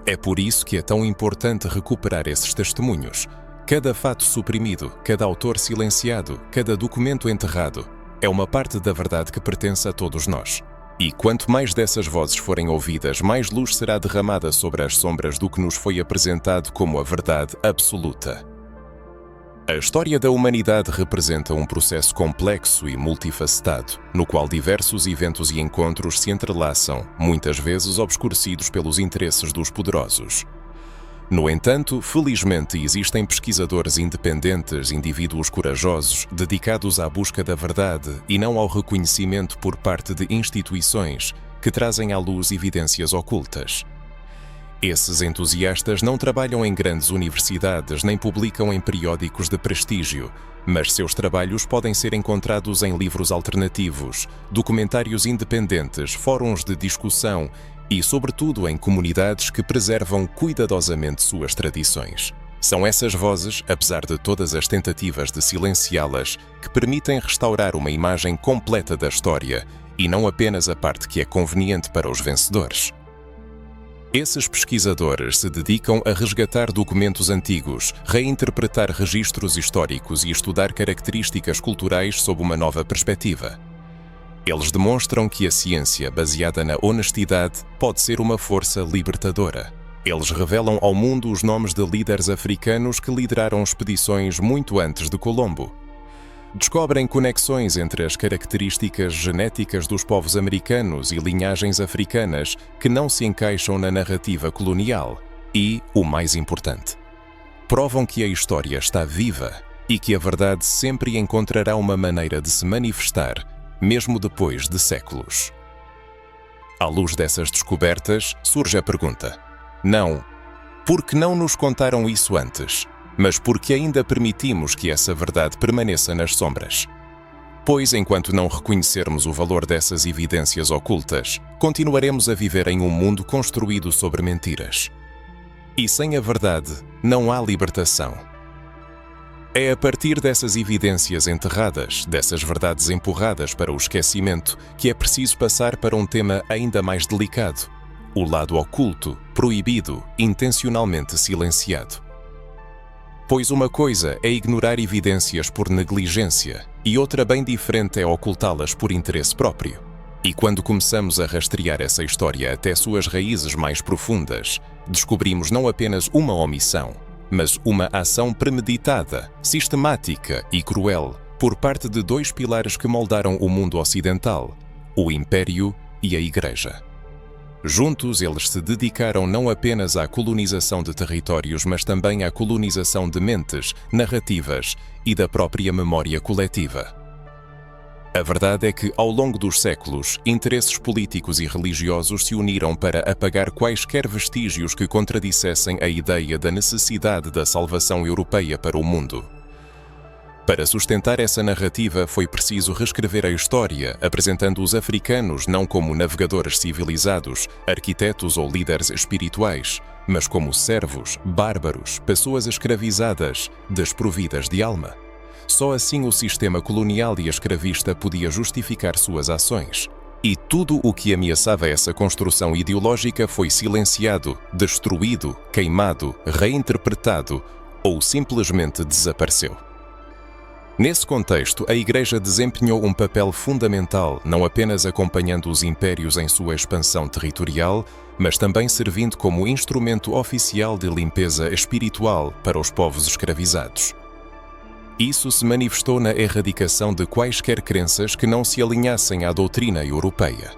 É por isso que é tão importante recuperar esses testemunhos. Cada fato suprimido, cada autor silenciado, cada documento enterrado, é uma parte da verdade que pertence a todos nós. E quanto mais dessas vozes forem ouvidas, mais luz será derramada sobre as sombras do que nos foi apresentado como a verdade absoluta. A história da humanidade representa um processo complexo e multifacetado, no qual diversos eventos e encontros se entrelaçam, muitas vezes obscurecidos pelos interesses dos poderosos. No entanto, felizmente existem pesquisadores independentes, indivíduos corajosos, dedicados à busca da verdade e não ao reconhecimento por parte de instituições que trazem à luz evidências ocultas. Esses entusiastas não trabalham em grandes universidades nem publicam em periódicos de prestígio, mas seus trabalhos podem ser encontrados em livros alternativos, documentários independentes, fóruns de discussão e, sobretudo, em comunidades que preservam cuidadosamente suas tradições. São essas vozes, apesar de todas as tentativas de silenciá-las, que permitem restaurar uma imagem completa da história e não apenas a parte que é conveniente para os vencedores. Esses pesquisadores se dedicam a resgatar documentos antigos, reinterpretar registros históricos e estudar características culturais sob uma nova perspectiva. Eles demonstram que a ciência, baseada na honestidade, pode ser uma força libertadora. Eles revelam ao mundo os nomes de líderes africanos que lideraram expedições muito antes de Colombo. Descobrem conexões entre as características genéticas dos povos americanos e linhagens africanas que não se encaixam na narrativa colonial e, o mais importante, provam que a história está viva e que a verdade sempre encontrará uma maneira de se manifestar, mesmo depois de séculos. À luz dessas descobertas, surge a pergunta: não, por que não nos contaram isso antes? Mas porque ainda permitimos que essa verdade permaneça nas sombras? Pois, enquanto não reconhecermos o valor dessas evidências ocultas, continuaremos a viver em um mundo construído sobre mentiras. E sem a verdade, não há libertação. É a partir dessas evidências enterradas, dessas verdades empurradas para o esquecimento, que é preciso passar para um tema ainda mais delicado: o lado oculto, proibido, intencionalmente silenciado. Pois uma coisa é ignorar evidências por negligência e outra bem diferente é ocultá-las por interesse próprio. E quando começamos a rastrear essa história até suas raízes mais profundas, descobrimos não apenas uma omissão, mas uma ação premeditada, sistemática e cruel por parte de dois pilares que moldaram o mundo ocidental: o Império e a Igreja. Juntos, eles se dedicaram não apenas à colonização de territórios, mas também à colonização de mentes, narrativas e da própria memória coletiva. A verdade é que, ao longo dos séculos, interesses políticos e religiosos se uniram para apagar quaisquer vestígios que contradissessem a ideia da necessidade da salvação europeia para o mundo. Para sustentar essa narrativa, foi preciso reescrever a história, apresentando os africanos não como navegadores civilizados, arquitetos ou líderes espirituais, mas como servos, bárbaros, pessoas escravizadas, desprovidas de alma. Só assim o sistema colonial e escravista podia justificar suas ações. E tudo o que ameaçava essa construção ideológica foi silenciado, destruído, queimado, reinterpretado ou simplesmente desapareceu. Nesse contexto, a Igreja desempenhou um papel fundamental, não apenas acompanhando os impérios em sua expansão territorial, mas também servindo como instrumento oficial de limpeza espiritual para os povos escravizados. Isso se manifestou na erradicação de quaisquer crenças que não se alinhassem à doutrina europeia.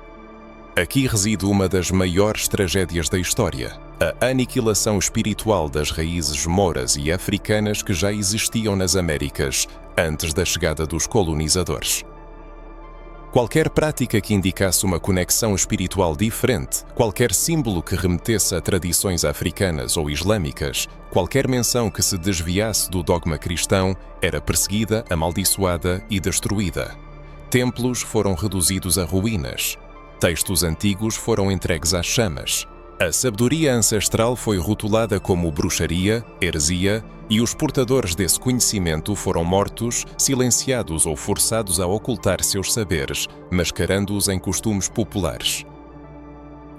Aqui reside uma das maiores tragédias da história: a aniquilação espiritual das raízes moras e africanas que já existiam nas Américas antes da chegada dos colonizadores. Qualquer prática que indicasse uma conexão espiritual diferente, qualquer símbolo que remetesse a tradições africanas ou islâmicas, qualquer menção que se desviasse do dogma cristão, era perseguida, amaldiçoada e destruída. Templos foram reduzidos a ruínas. Textos antigos foram entregues às chamas. A sabedoria ancestral foi rotulada como bruxaria, heresia, e os portadores desse conhecimento foram mortos, silenciados ou forçados a ocultar seus saberes, mascarando-os em costumes populares.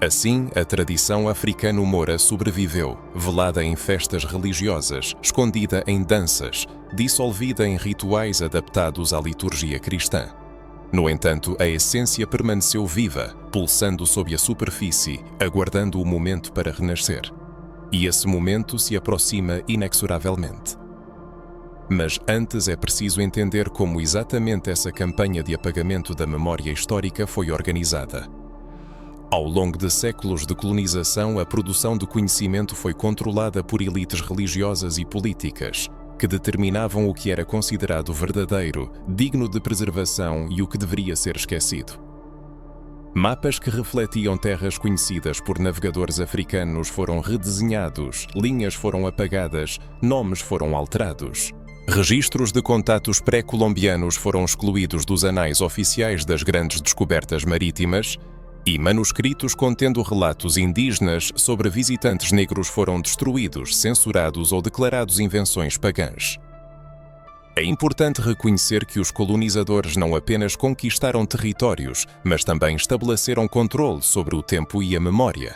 Assim, a tradição africano-moura sobreviveu, velada em festas religiosas, escondida em danças, dissolvida em rituais adaptados à liturgia cristã. No entanto, a essência permaneceu viva, pulsando sob a superfície, aguardando o momento para renascer. E esse momento se aproxima inexoravelmente. Mas antes é preciso entender como exatamente essa campanha de apagamento da memória histórica foi organizada. Ao longo de séculos de colonização, a produção de conhecimento foi controlada por elites religiosas e políticas, que determinavam o que era considerado verdadeiro, digno de preservação e o que deveria ser esquecido. Mapas que refletiam terras conhecidas por navegadores africanos foram redesenhados, linhas foram apagadas, nomes foram alterados. Registros de contatos pré-colombianos foram excluídos dos anais oficiais das grandes descobertas marítimas e manuscritos contendo relatos indígenas sobre visitantes negros foram destruídos, censurados ou declarados invenções pagãs. É importante reconhecer que os colonizadores não apenas conquistaram territórios, mas também estabeleceram controle sobre o tempo e a memória.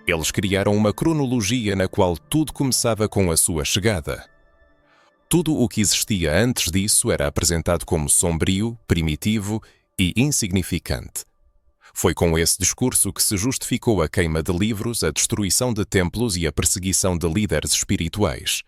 Eles criaram uma cronologia na qual tudo começava com a sua chegada. Tudo o que existia antes disso era apresentado como sombrio, primitivo e insignificante. Foi com esse discurso que se justificou a queima de livros, a destruição de templos e a perseguição de líderes espirituais.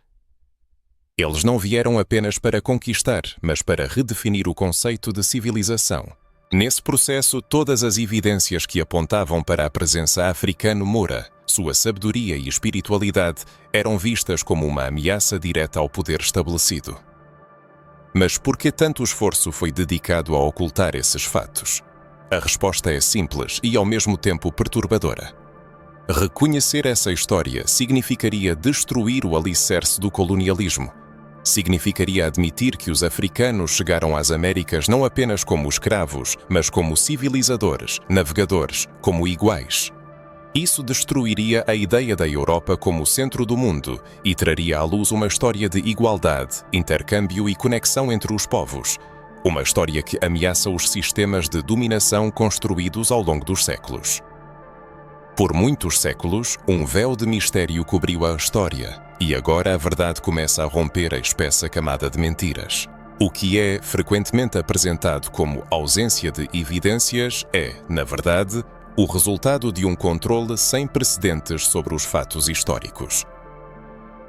Eles não vieram apenas para conquistar, mas para redefinir o conceito de civilização. Nesse processo, todas as evidências que apontavam para a presença africano-moura, sua sabedoria e espiritualidade, eram vistas como uma ameaça direta ao poder estabelecido. Mas por que tanto esforço foi dedicado a ocultar esses fatos? A resposta é simples e ao mesmo tempo perturbadora. Reconhecer essa história significaria destruir o alicerce do colonialismo. Significaria admitir que os africanos chegaram às Américas não apenas como escravos, mas como civilizadores, navegadores, como iguais. Isso destruiria a ideia da Europa como centro do mundo e traria à luz uma história de igualdade, intercâmbio e conexão entre os povos. Uma história que ameaça os sistemas de dominação construídos ao longo dos séculos. Por muitos séculos, um véu de mistério cobriu a história, e agora a verdade começa a romper a espessa camada de mentiras. O que é frequentemente apresentado como ausência de evidências é, na verdade, o resultado de um controle sem precedentes sobre os fatos históricos.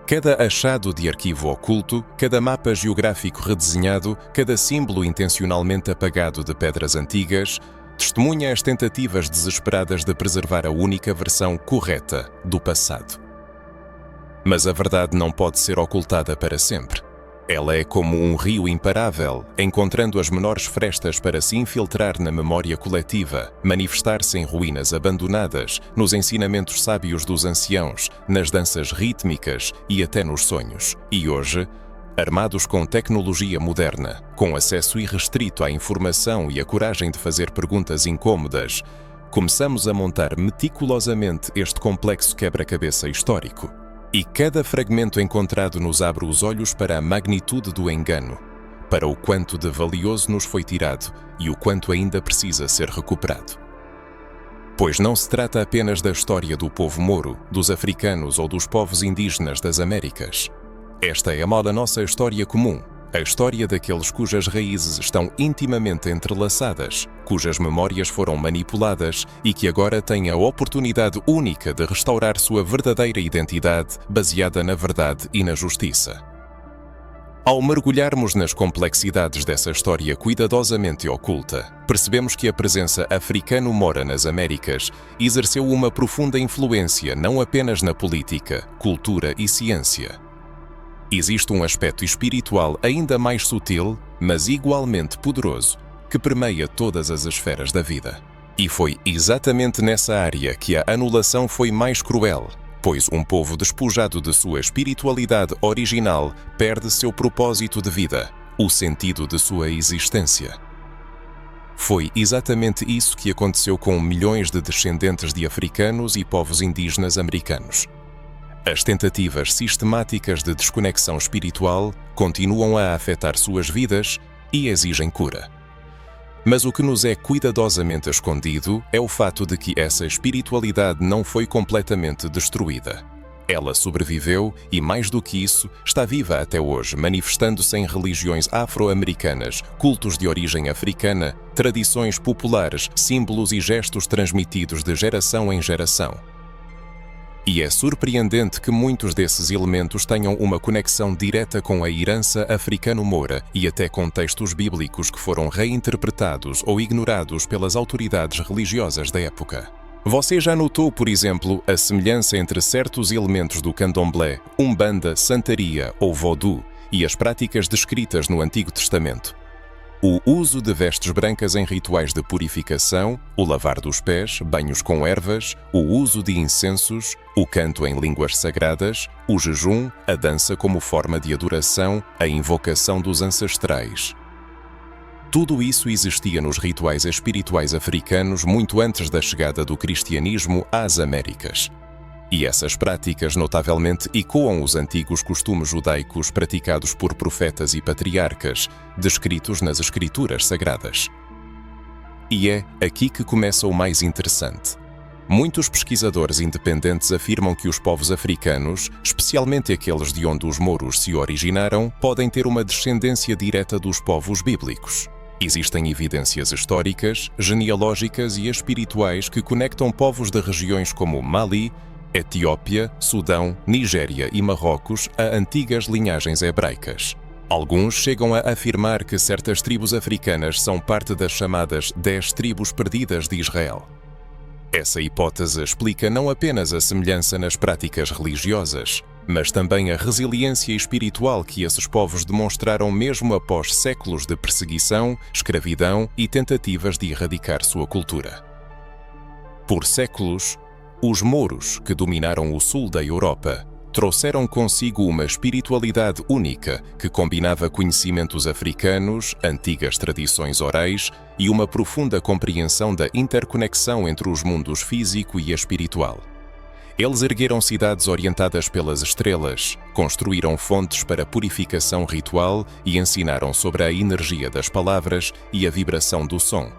Cada achado de arquivo oculto, cada mapa geográfico redesenhado, cada símbolo intencionalmente apagado de pedras antigas, testemunha as tentativas desesperadas de preservar a única versão correta do passado. Mas a verdade não pode ser ocultada para sempre. Ela é como um rio imparável, encontrando as menores frestas para se infiltrar na memória coletiva, manifestar-se em ruínas abandonadas, nos ensinamentos sábios dos anciãos, nas danças rítmicas e até nos sonhos. E hoje, armados com tecnologia moderna, com acesso irrestrito à informação e a coragem de fazer perguntas incômodas, começamos a montar meticulosamente este complexo quebra-cabeça histórico. E cada fragmento encontrado nos abre os olhos para a magnitude do engano, para o quanto de valioso nos foi tirado e o quanto ainda precisa ser recuperado. Pois não se trata apenas da história do povo moro, dos africanos ou dos povos indígenas das Américas. Esta é a nossa história comum, a história daqueles cujas raízes estão intimamente entrelaçadas, cujas memórias foram manipuladas e que agora têm a oportunidade única de restaurar sua verdadeira identidade baseada na verdade e na justiça. Ao mergulharmos nas complexidades dessa história cuidadosamente oculta, percebemos que a presença africano-mora nas Américas exerceu uma profunda influência não apenas na política, cultura e ciência. Existe um aspecto espiritual ainda mais sutil, mas igualmente poderoso, que permeia todas as esferas da vida. E foi exatamente nessa área que a anulação foi mais cruel, pois um povo despojado de sua espiritualidade original perde seu propósito de vida, o sentido de sua existência. Foi exatamente isso que aconteceu com milhões de descendentes de africanos e povos indígenas americanos. As tentativas sistemáticas de desconexão espiritual continuam a afetar suas vidas e exigem cura. Mas o que nos é cuidadosamente escondido é o fato de que essa espiritualidade não foi completamente destruída. Ela sobreviveu e, mais do que isso, está viva até hoje, manifestando-se em religiões afro-americanas, cultos de origem africana, tradições populares, símbolos e gestos transmitidos de geração em geração. E é surpreendente que muitos desses elementos tenham uma conexão direta com a herança africano-moura e até com textos bíblicos que foram reinterpretados ou ignorados pelas autoridades religiosas da época. Você já notou, por exemplo, a semelhança entre certos elementos do candomblé, umbanda, santeria ou vodú e as práticas descritas no Antigo Testamento? O uso de vestes brancas em rituais de purificação, o lavar dos pés, banhos com ervas, o uso de incensos, o canto em línguas sagradas, o jejum, a dança como forma de adoração, a invocação dos ancestrais. Tudo isso existia nos rituais espirituais africanos muito antes da chegada do cristianismo às Américas. E essas práticas notavelmente ecoam os antigos costumes judaicos praticados por profetas e patriarcas, descritos nas Escrituras Sagradas. E é aqui que começa o mais interessante. Muitos pesquisadores independentes afirmam que os povos africanos, especialmente aqueles de onde os mouros se originaram, podem ter uma descendência direta dos povos bíblicos. Existem evidências históricas, genealógicas e espirituais que conectam povos de regiões como Mali, Etiópia, Sudão, Nigéria e Marrocos a antigas linhagens hebraicas. Alguns chegam a afirmar que certas tribos africanas são parte das chamadas 10 tribos perdidas de Israel. Essa hipótese explica não apenas a semelhança nas práticas religiosas, mas também a resiliência espiritual que esses povos demonstraram mesmo após séculos de perseguição, escravidão e tentativas de erradicar sua cultura. Por séculos, os mouros, que dominaram o sul da Europa, trouxeram consigo uma espiritualidade única que combinava conhecimentos africanos, antigas tradições orais e uma profunda compreensão da interconexão entre os mundos físico e espiritual. Eles ergueram cidades orientadas pelas estrelas, construíram fontes para purificação ritual e ensinaram sobre a energia das palavras e a vibração do som,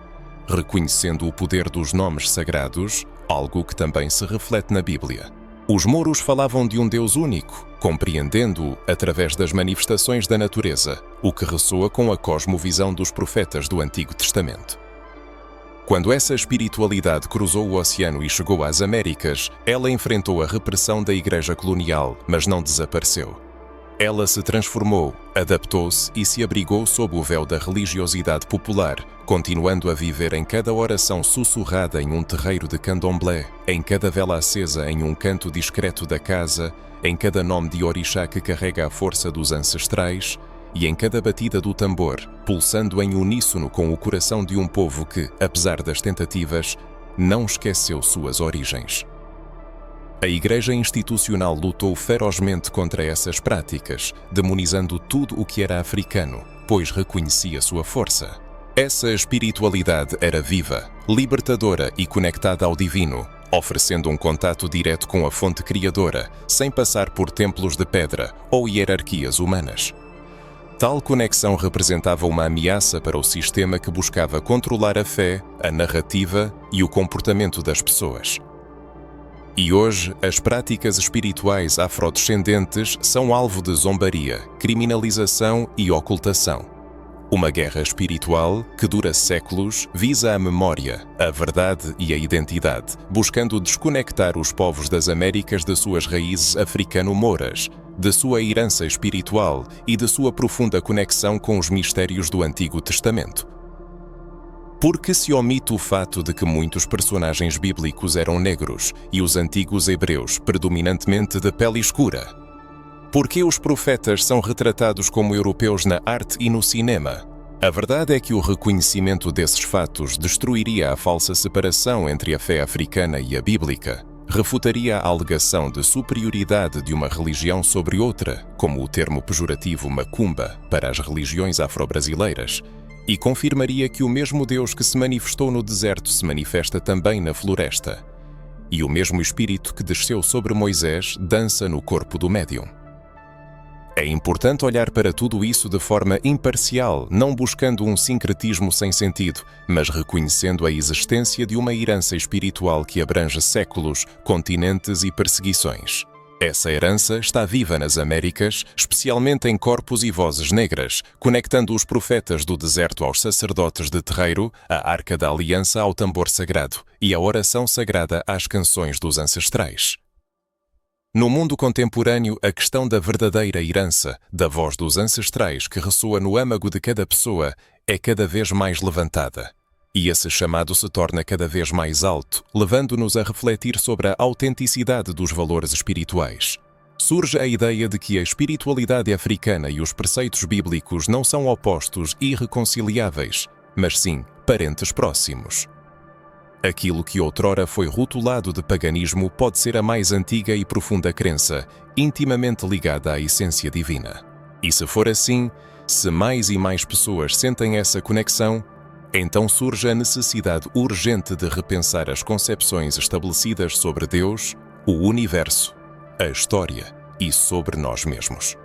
reconhecendo o poder dos nomes sagrados, algo que também se reflete na Bíblia. Os mouros falavam de um Deus único, compreendendo-o através das manifestações da natureza, o que ressoa com a cosmovisão dos profetas do Antigo Testamento. Quando essa espiritualidade cruzou o oceano e chegou às Américas, ela enfrentou a repressão da Igreja colonial, mas não desapareceu. Ela se transformou, adaptou-se e se abrigou sob o véu da religiosidade popular, continuando a viver em cada oração sussurrada em um terreiro de candomblé, em cada vela acesa em um canto discreto da casa, em cada nome de orixá que carrega a força dos ancestrais, e em cada batida do tambor, pulsando em uníssono com o coração de um povo que, apesar das tentativas, não esqueceu suas origens. A Igreja institucional lutou ferozmente contra essas práticas, demonizando tudo o que era africano, pois reconhecia sua força. Essa espiritualidade era viva, libertadora e conectada ao divino, oferecendo um contato direto com a fonte criadora, sem passar por templos de pedra ou hierarquias humanas. Tal conexão representava uma ameaça para o sistema que buscava controlar a fé, a narrativa e o comportamento das pessoas. E hoje, as práticas espirituais afrodescendentes são alvo de zombaria, criminalização e ocultação. Uma guerra espiritual que dura séculos visa a memória, a verdade e a identidade, buscando desconectar os povos das Américas de suas raízes africano-mouras, de sua herança espiritual e de sua profunda conexão com os mistérios do Antigo Testamento. Por que se omite o fato de que muitos personagens bíblicos eram negros e os antigos hebreus predominantemente de pele escura? Por que os profetas são retratados como europeus na arte e no cinema? A verdade é que o reconhecimento desses fatos destruiria a falsa separação entre a fé africana e a bíblica, refutaria a alegação de superioridade de uma religião sobre outra, como o termo pejorativo macumba para as religiões afro-brasileiras, e confirmaria que o mesmo Deus que se manifestou no deserto se manifesta também na floresta, e o mesmo Espírito que desceu sobre Moisés dança no corpo do médium. É importante olhar para tudo isso de forma imparcial, não buscando um sincretismo sem sentido, mas reconhecendo a existência de uma herança espiritual que abrange séculos, continentes e perseguições. Essa herança está viva nas Américas, especialmente em corpos e vozes negras, conectando os profetas do deserto aos sacerdotes de terreiro, a Arca da Aliança ao tambor sagrado e a oração sagrada às canções dos ancestrais. No mundo contemporâneo, a questão da verdadeira herança, da voz dos ancestrais que ressoa no âmago de cada pessoa, é cada vez mais levantada. E esse chamado se torna cada vez mais alto, levando-nos a refletir sobre a autenticidade dos valores espirituais. Surge a ideia de que a espiritualidade africana e os preceitos bíblicos não são opostos e irreconciliáveis, mas sim parentes próximos. Aquilo que outrora foi rotulado de paganismo pode ser a mais antiga e profunda crença, intimamente ligada à essência divina. E se for assim, se mais e mais pessoas sentem essa conexão, então surge a necessidade urgente de repensar as concepções estabelecidas sobre Deus, o universo, a história e sobre nós mesmos.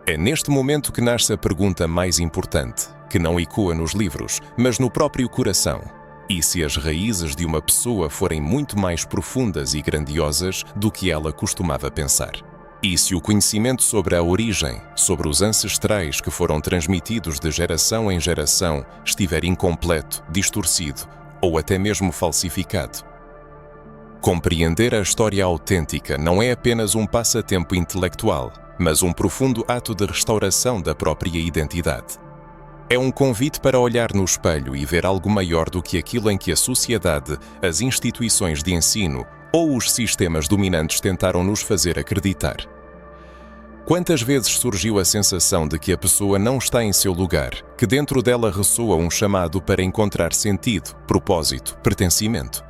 É neste momento que nasce a pergunta mais importante, que não ecoa nos livros, mas no próprio coração. E se as raízes de uma pessoa forem muito mais profundas e grandiosas do que ela costumava pensar? E se o conhecimento sobre a origem, sobre os ancestrais que foram transmitidos de geração em geração, estiver incompleto, distorcido ou até mesmo falsificado? Compreender a história autêntica não é apenas um passatempo intelectual, mas um profundo ato de restauração da própria identidade. É um convite para olhar no espelho e ver algo maior do que aquilo em que a sociedade, as instituições de ensino ou os sistemas dominantes tentaram nos fazer acreditar. Quantas vezes surgiu a sensação de que a pessoa não está em seu lugar, que dentro dela ressoa um chamado para encontrar sentido, propósito, pertencimento?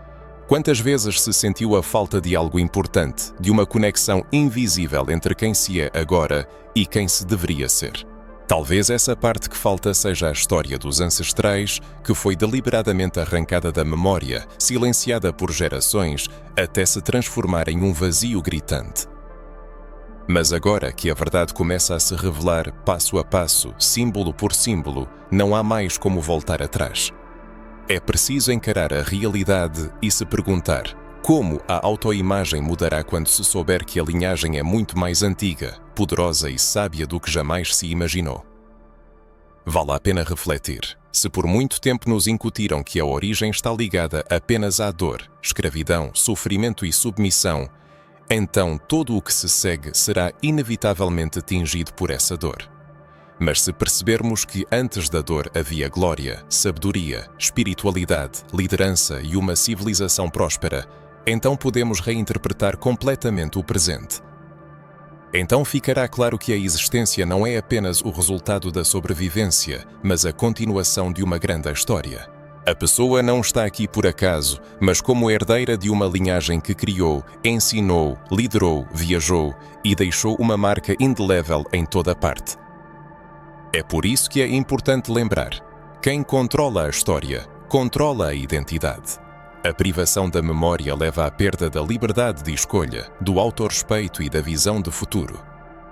Quantas vezes se sentiu a falta de algo importante, de uma conexão invisível entre quem se é agora e quem se deveria ser? Talvez essa parte que falta seja a história dos ancestrais, que foi deliberadamente arrancada da memória, silenciada por gerações, até se transformar em um vazio gritante. Mas agora que a verdade começa a se revelar passo a passo, símbolo por símbolo, não há mais como voltar atrás. É preciso encarar a realidade e se perguntar como a autoimagem mudará quando se souber que a linhagem é muito mais antiga, poderosa e sábia do que jamais se imaginou. Vale a pena refletir. Se por muito tempo nos incutiram que a origem está ligada apenas à dor, escravidão, sofrimento e submissão, então todo o que se segue será inevitavelmente tingido por essa dor. Mas se percebermos que antes da dor havia glória, sabedoria, espiritualidade, liderança e uma civilização próspera, então podemos reinterpretar completamente o presente. Então ficará claro que a existência não é apenas o resultado da sobrevivência, mas a continuação de uma grande história. A pessoa não está aqui por acaso, mas como herdeira de uma linhagem que criou, ensinou, liderou, viajou e deixou uma marca indelével em toda parte. É por isso que é importante lembrar: quem controla a história, controla a identidade. A privação da memória leva à perda da liberdade de escolha, do autorrespeito e da visão de futuro.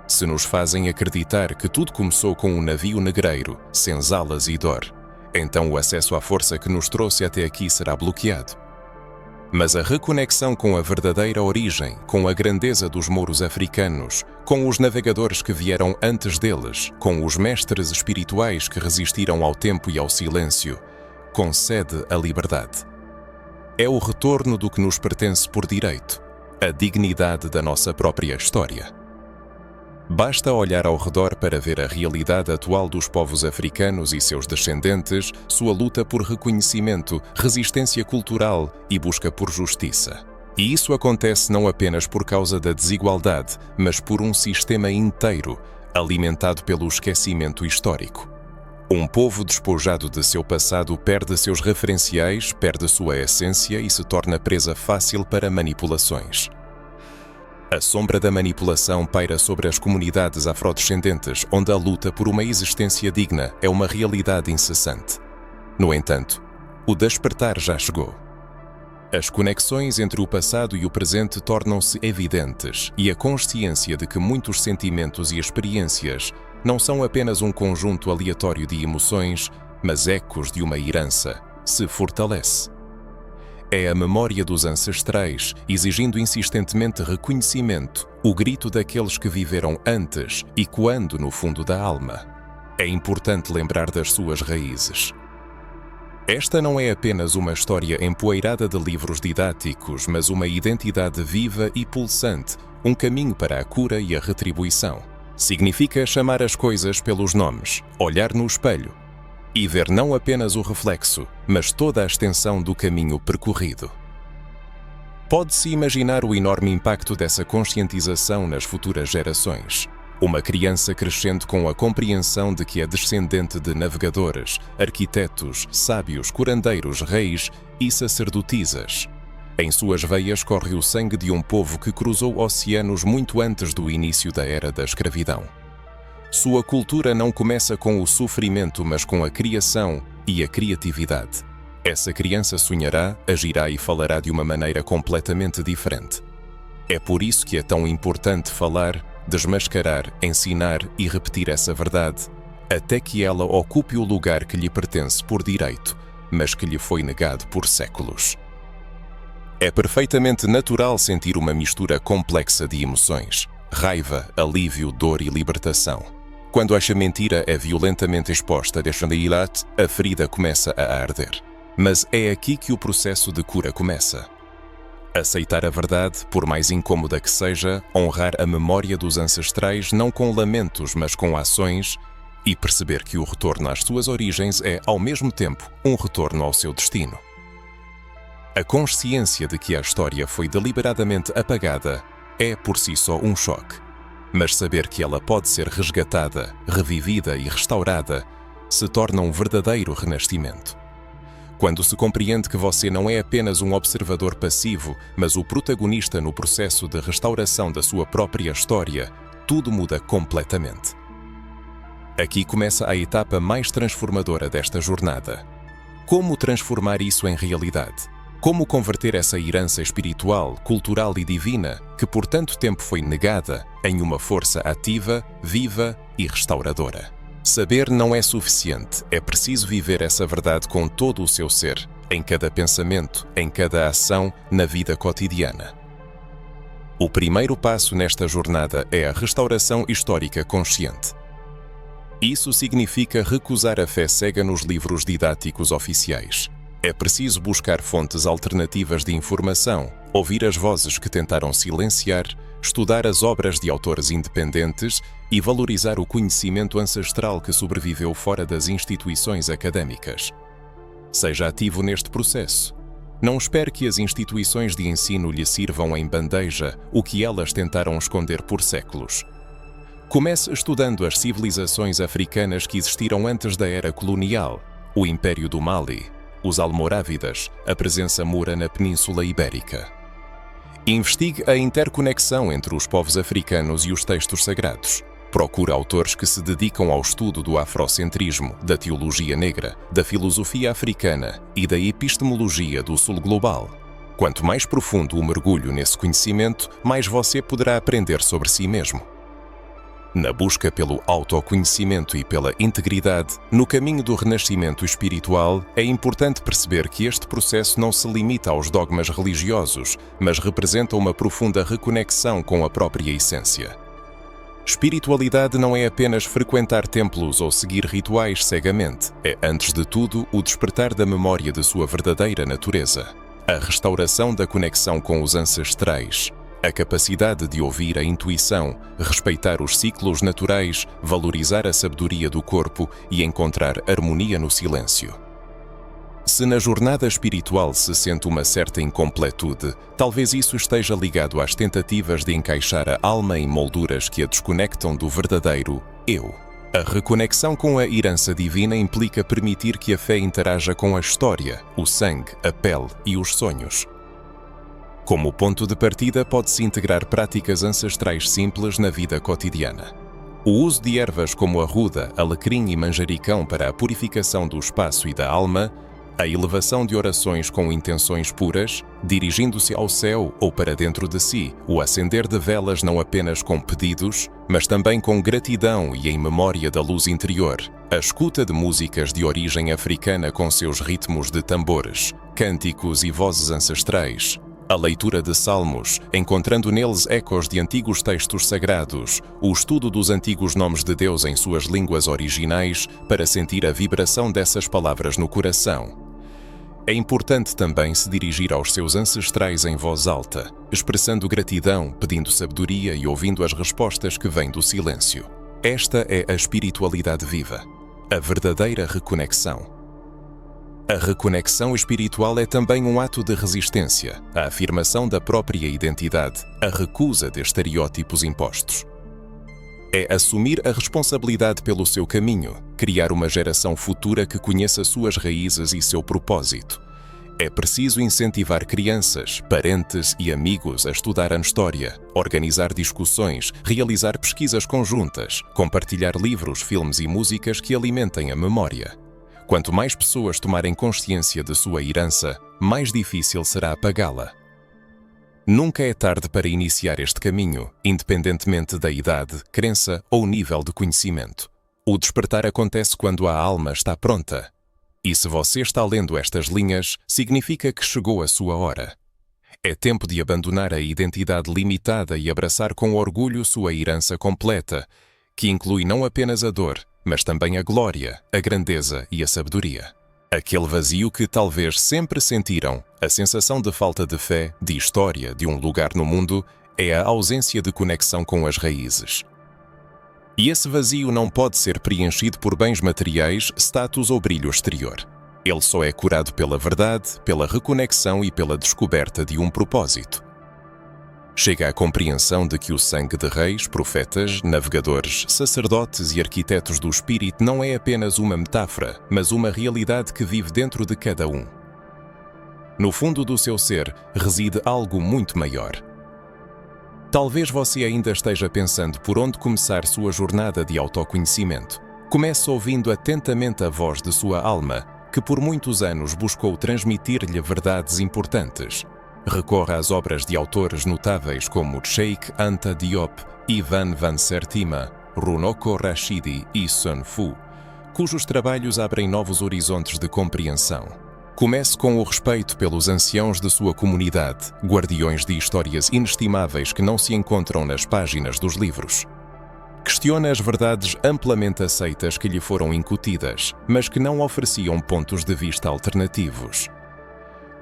Se nos fazem acreditar que tudo começou com um navio negreiro, senzalas e dor, então o acesso à força que nos trouxe até aqui será bloqueado. Mas a reconexão com a verdadeira origem, com a grandeza dos mouros africanos, com os navegadores que vieram antes deles, com os mestres espirituais que resistiram ao tempo e ao silêncio, concede a liberdade. É o retorno do que nos pertence por direito, a dignidade da nossa própria história. Basta olhar ao redor para ver a realidade atual dos povos africanos e seus descendentes, sua luta por reconhecimento, resistência cultural e busca por justiça. E isso acontece não apenas por causa da desigualdade, mas por um sistema inteiro, alimentado pelo esquecimento histórico. Um povo despojado de seu passado perde seus referenciais, perde sua essência e se torna presa fácil para manipulações. A sombra da manipulação paira sobre as comunidades afrodescendentes, onde a luta por uma existência digna é uma realidade incessante. No entanto, o despertar já chegou. As conexões entre o passado e o presente tornam-se evidentes e a consciência de que muitos sentimentos e experiências não são apenas um conjunto aleatório de emoções, mas ecos de uma herança, se fortalece. É a memória dos ancestrais, exigindo insistentemente reconhecimento, o grito daqueles que viveram antes, ecoando no fundo da alma. É importante lembrar das suas raízes. Esta não é apenas uma história empoeirada de livros didáticos, mas uma identidade viva e pulsante, um caminho para a cura e a retribuição. Significa chamar as coisas pelos nomes, olhar no espelho e ver não apenas o reflexo, mas toda a extensão do caminho percorrido. Pode-se imaginar o enorme impacto dessa conscientização nas futuras gerações. Uma criança crescendo com a compreensão de que é descendente de navegadores, arquitetos, sábios, curandeiros, reis e sacerdotisas. Em suas veias corre o sangue de um povo que cruzou oceanos muito antes do início da era da escravidão. Sua cultura não começa com o sofrimento, mas com a criação e a criatividade. Essa criança sonhará, agirá e falará de uma maneira completamente diferente. É por isso que é tão importante falar, desmascarar, ensinar e repetir essa verdade, até que ela ocupe o lugar que lhe pertence por direito, mas que lhe foi negado por séculos. É perfeitamente natural sentir uma mistura complexa de emoções: raiva, alívio, dor e libertação. Quando esta mentira é violentamente exposta, a ferida começa a arder. Mas é aqui que o processo de cura começa. Aceitar a verdade, por mais incômoda que seja, honrar a memória dos ancestrais não com lamentos, mas com ações, e perceber que o retorno às suas origens é, ao mesmo tempo, um retorno ao seu destino. A consciência de que a história foi deliberadamente apagada é, por si só, um choque. Mas saber que ela pode ser resgatada, revivida e restaurada se torna um verdadeiro renascimento. Quando se compreende que você não é apenas um observador passivo, mas o protagonista no processo de restauração da sua própria história, tudo muda completamente. Aqui começa a etapa mais transformadora desta jornada. Como transformar isso em realidade? Como converter essa herança espiritual, cultural e divina, que por tanto tempo foi negada, em uma força ativa, viva e restauradora? Saber não é suficiente, é preciso viver essa verdade com todo o seu ser, em cada pensamento, em cada ação, na vida cotidiana. O primeiro passo nesta jornada é a restauração histórica consciente. Isso significa recusar a fé cega nos livros didáticos oficiais. É preciso buscar fontes alternativas de informação, ouvir as vozes que tentaram silenciar, estudar as obras de autores independentes e valorizar o conhecimento ancestral que sobreviveu fora das instituições acadêmicas. Seja ativo neste processo. Não espere que as instituições de ensino lhe sirvam em bandeja o que elas tentaram esconder por séculos. Comece estudando as civilizações africanas que existiram antes da era colonial, o Império do Mali, os Almorávidas, a presença moura na Península Ibérica. Investigue a interconexão entre os povos africanos e os textos sagrados. Procure autores que se dedicam ao estudo do afrocentrismo, da teologia negra, da filosofia africana e da epistemologia do sul global. Quanto mais profundo o mergulho nesse conhecimento, mais você poderá aprender sobre si mesmo. Na busca pelo autoconhecimento e pela integridade, no caminho do renascimento espiritual, é importante perceber que este processo não se limita aos dogmas religiosos, mas representa uma profunda reconexão com a própria essência. Espiritualidade não é apenas frequentar templos ou seguir rituais cegamente, é, antes de tudo, o despertar da memória de sua verdadeira natureza, a restauração da conexão com os ancestrais, a capacidade de ouvir a intuição, respeitar os ciclos naturais, valorizar a sabedoria do corpo e encontrar harmonia no silêncio. Se na jornada espiritual se sente uma certa incompletude, talvez isso esteja ligado às tentativas de encaixar a alma em molduras que a desconectam do verdadeiro eu. A reconexão com a herança divina implica permitir que a fé interaja com a história, o sangue, a pele e os sonhos. Como ponto de partida, pode-se integrar práticas ancestrais simples na vida cotidiana. O uso de ervas como arruda, alecrim e manjericão para a purificação do espaço e da alma, a elevação de orações com intenções puras, dirigindo-se ao céu ou para dentro de si, o acender de velas não apenas com pedidos, mas também com gratidão e em memória da luz interior, a escuta de músicas de origem africana com seus ritmos de tambores, cânticos e vozes ancestrais, a leitura de salmos, encontrando neles ecos de antigos textos sagrados, o estudo dos antigos nomes de Deus em suas línguas originais para sentir a vibração dessas palavras no coração. É importante também se dirigir aos seus ancestrais em voz alta, expressando gratidão, pedindo sabedoria e ouvindo as respostas que vêm do silêncio. Esta é a espiritualidade viva, a verdadeira reconexão. A reconexão espiritual é também um ato de resistência, a afirmação da própria identidade, a recusa de estereótipos impostos. É assumir a responsabilidade pelo seu caminho, criar uma geração futura que conheça suas raízes e seu propósito. É preciso incentivar crianças, parentes e amigos a estudar a história, organizar discussões, realizar pesquisas conjuntas, compartilhar livros, filmes e músicas que alimentem a memória. Quanto mais pessoas tomarem consciência de sua herança, mais difícil será apagá-la. Nunca é tarde para iniciar este caminho, independentemente da idade, crença ou nível de conhecimento. O despertar acontece quando a alma está pronta. E se você está lendo estas linhas, significa que chegou a sua hora. É tempo de abandonar a identidade limitada e abraçar com orgulho sua herança completa, que inclui não apenas a dor, mas também a glória, a grandeza e a sabedoria. Aquele vazio que talvez sempre sentiram, a sensação de falta de fé, de história, de um lugar no mundo, é a ausência de conexão com as raízes. E esse vazio não pode ser preenchido por bens materiais, status ou brilho exterior. Ele só é curado pela verdade, pela reconexão e pela descoberta de um propósito. Chega à compreensão de que o sangue de reis, profetas, navegadores, sacerdotes e arquitetos do espírito não é apenas uma metáfora, mas uma realidade que vive dentro de cada um. No fundo do seu ser reside algo muito maior. Talvez você ainda esteja pensando por onde começar sua jornada de autoconhecimento. Comece ouvindo atentamente a voz de sua alma, que por muitos anos buscou transmitir-lhe verdades importantes. Recorra às obras de autores notáveis como Cheikh Anta Diop, Ivan Van Sertima, Runoko Rashidi e Sun Fu, cujos trabalhos abrem novos horizontes de compreensão. Comece com o respeito pelos anciãos de sua comunidade, guardiões de histórias inestimáveis que não se encontram nas páginas dos livros. Questione as verdades amplamente aceitas que lhe foram incutidas, mas que não ofereciam pontos de vista alternativos.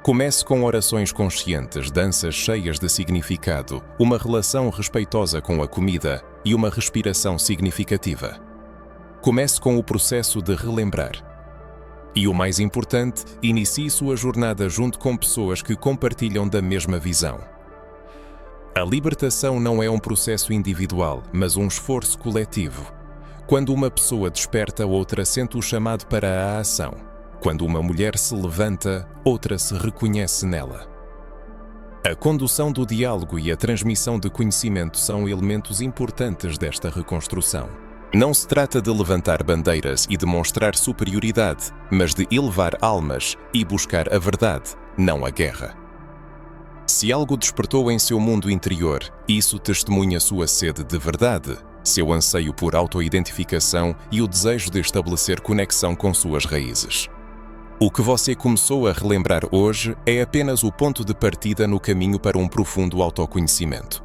Comece com orações conscientes, danças cheias de significado, uma relação respeitosa com a comida e uma respiração significativa. Comece com o processo de relembrar. E o mais importante, inicie sua jornada junto com pessoas que compartilham da mesma visão. A libertação não é um processo individual, mas um esforço coletivo. Quando uma pessoa desperta, outra sente o chamado para a ação. Quando uma mulher se levanta, outra se reconhece nela. A condução do diálogo e a transmissão de conhecimento são elementos importantes desta reconstrução. Não se trata de levantar bandeiras e demonstrar superioridade, mas de elevar almas e buscar a verdade, não a guerra. Se algo despertou em seu mundo interior, isso testemunha sua sede de verdade, seu anseio por autoidentificação e o desejo de estabelecer conexão com suas raízes. O que você começou a relembrar hoje é apenas o ponto de partida no caminho para um profundo autoconhecimento.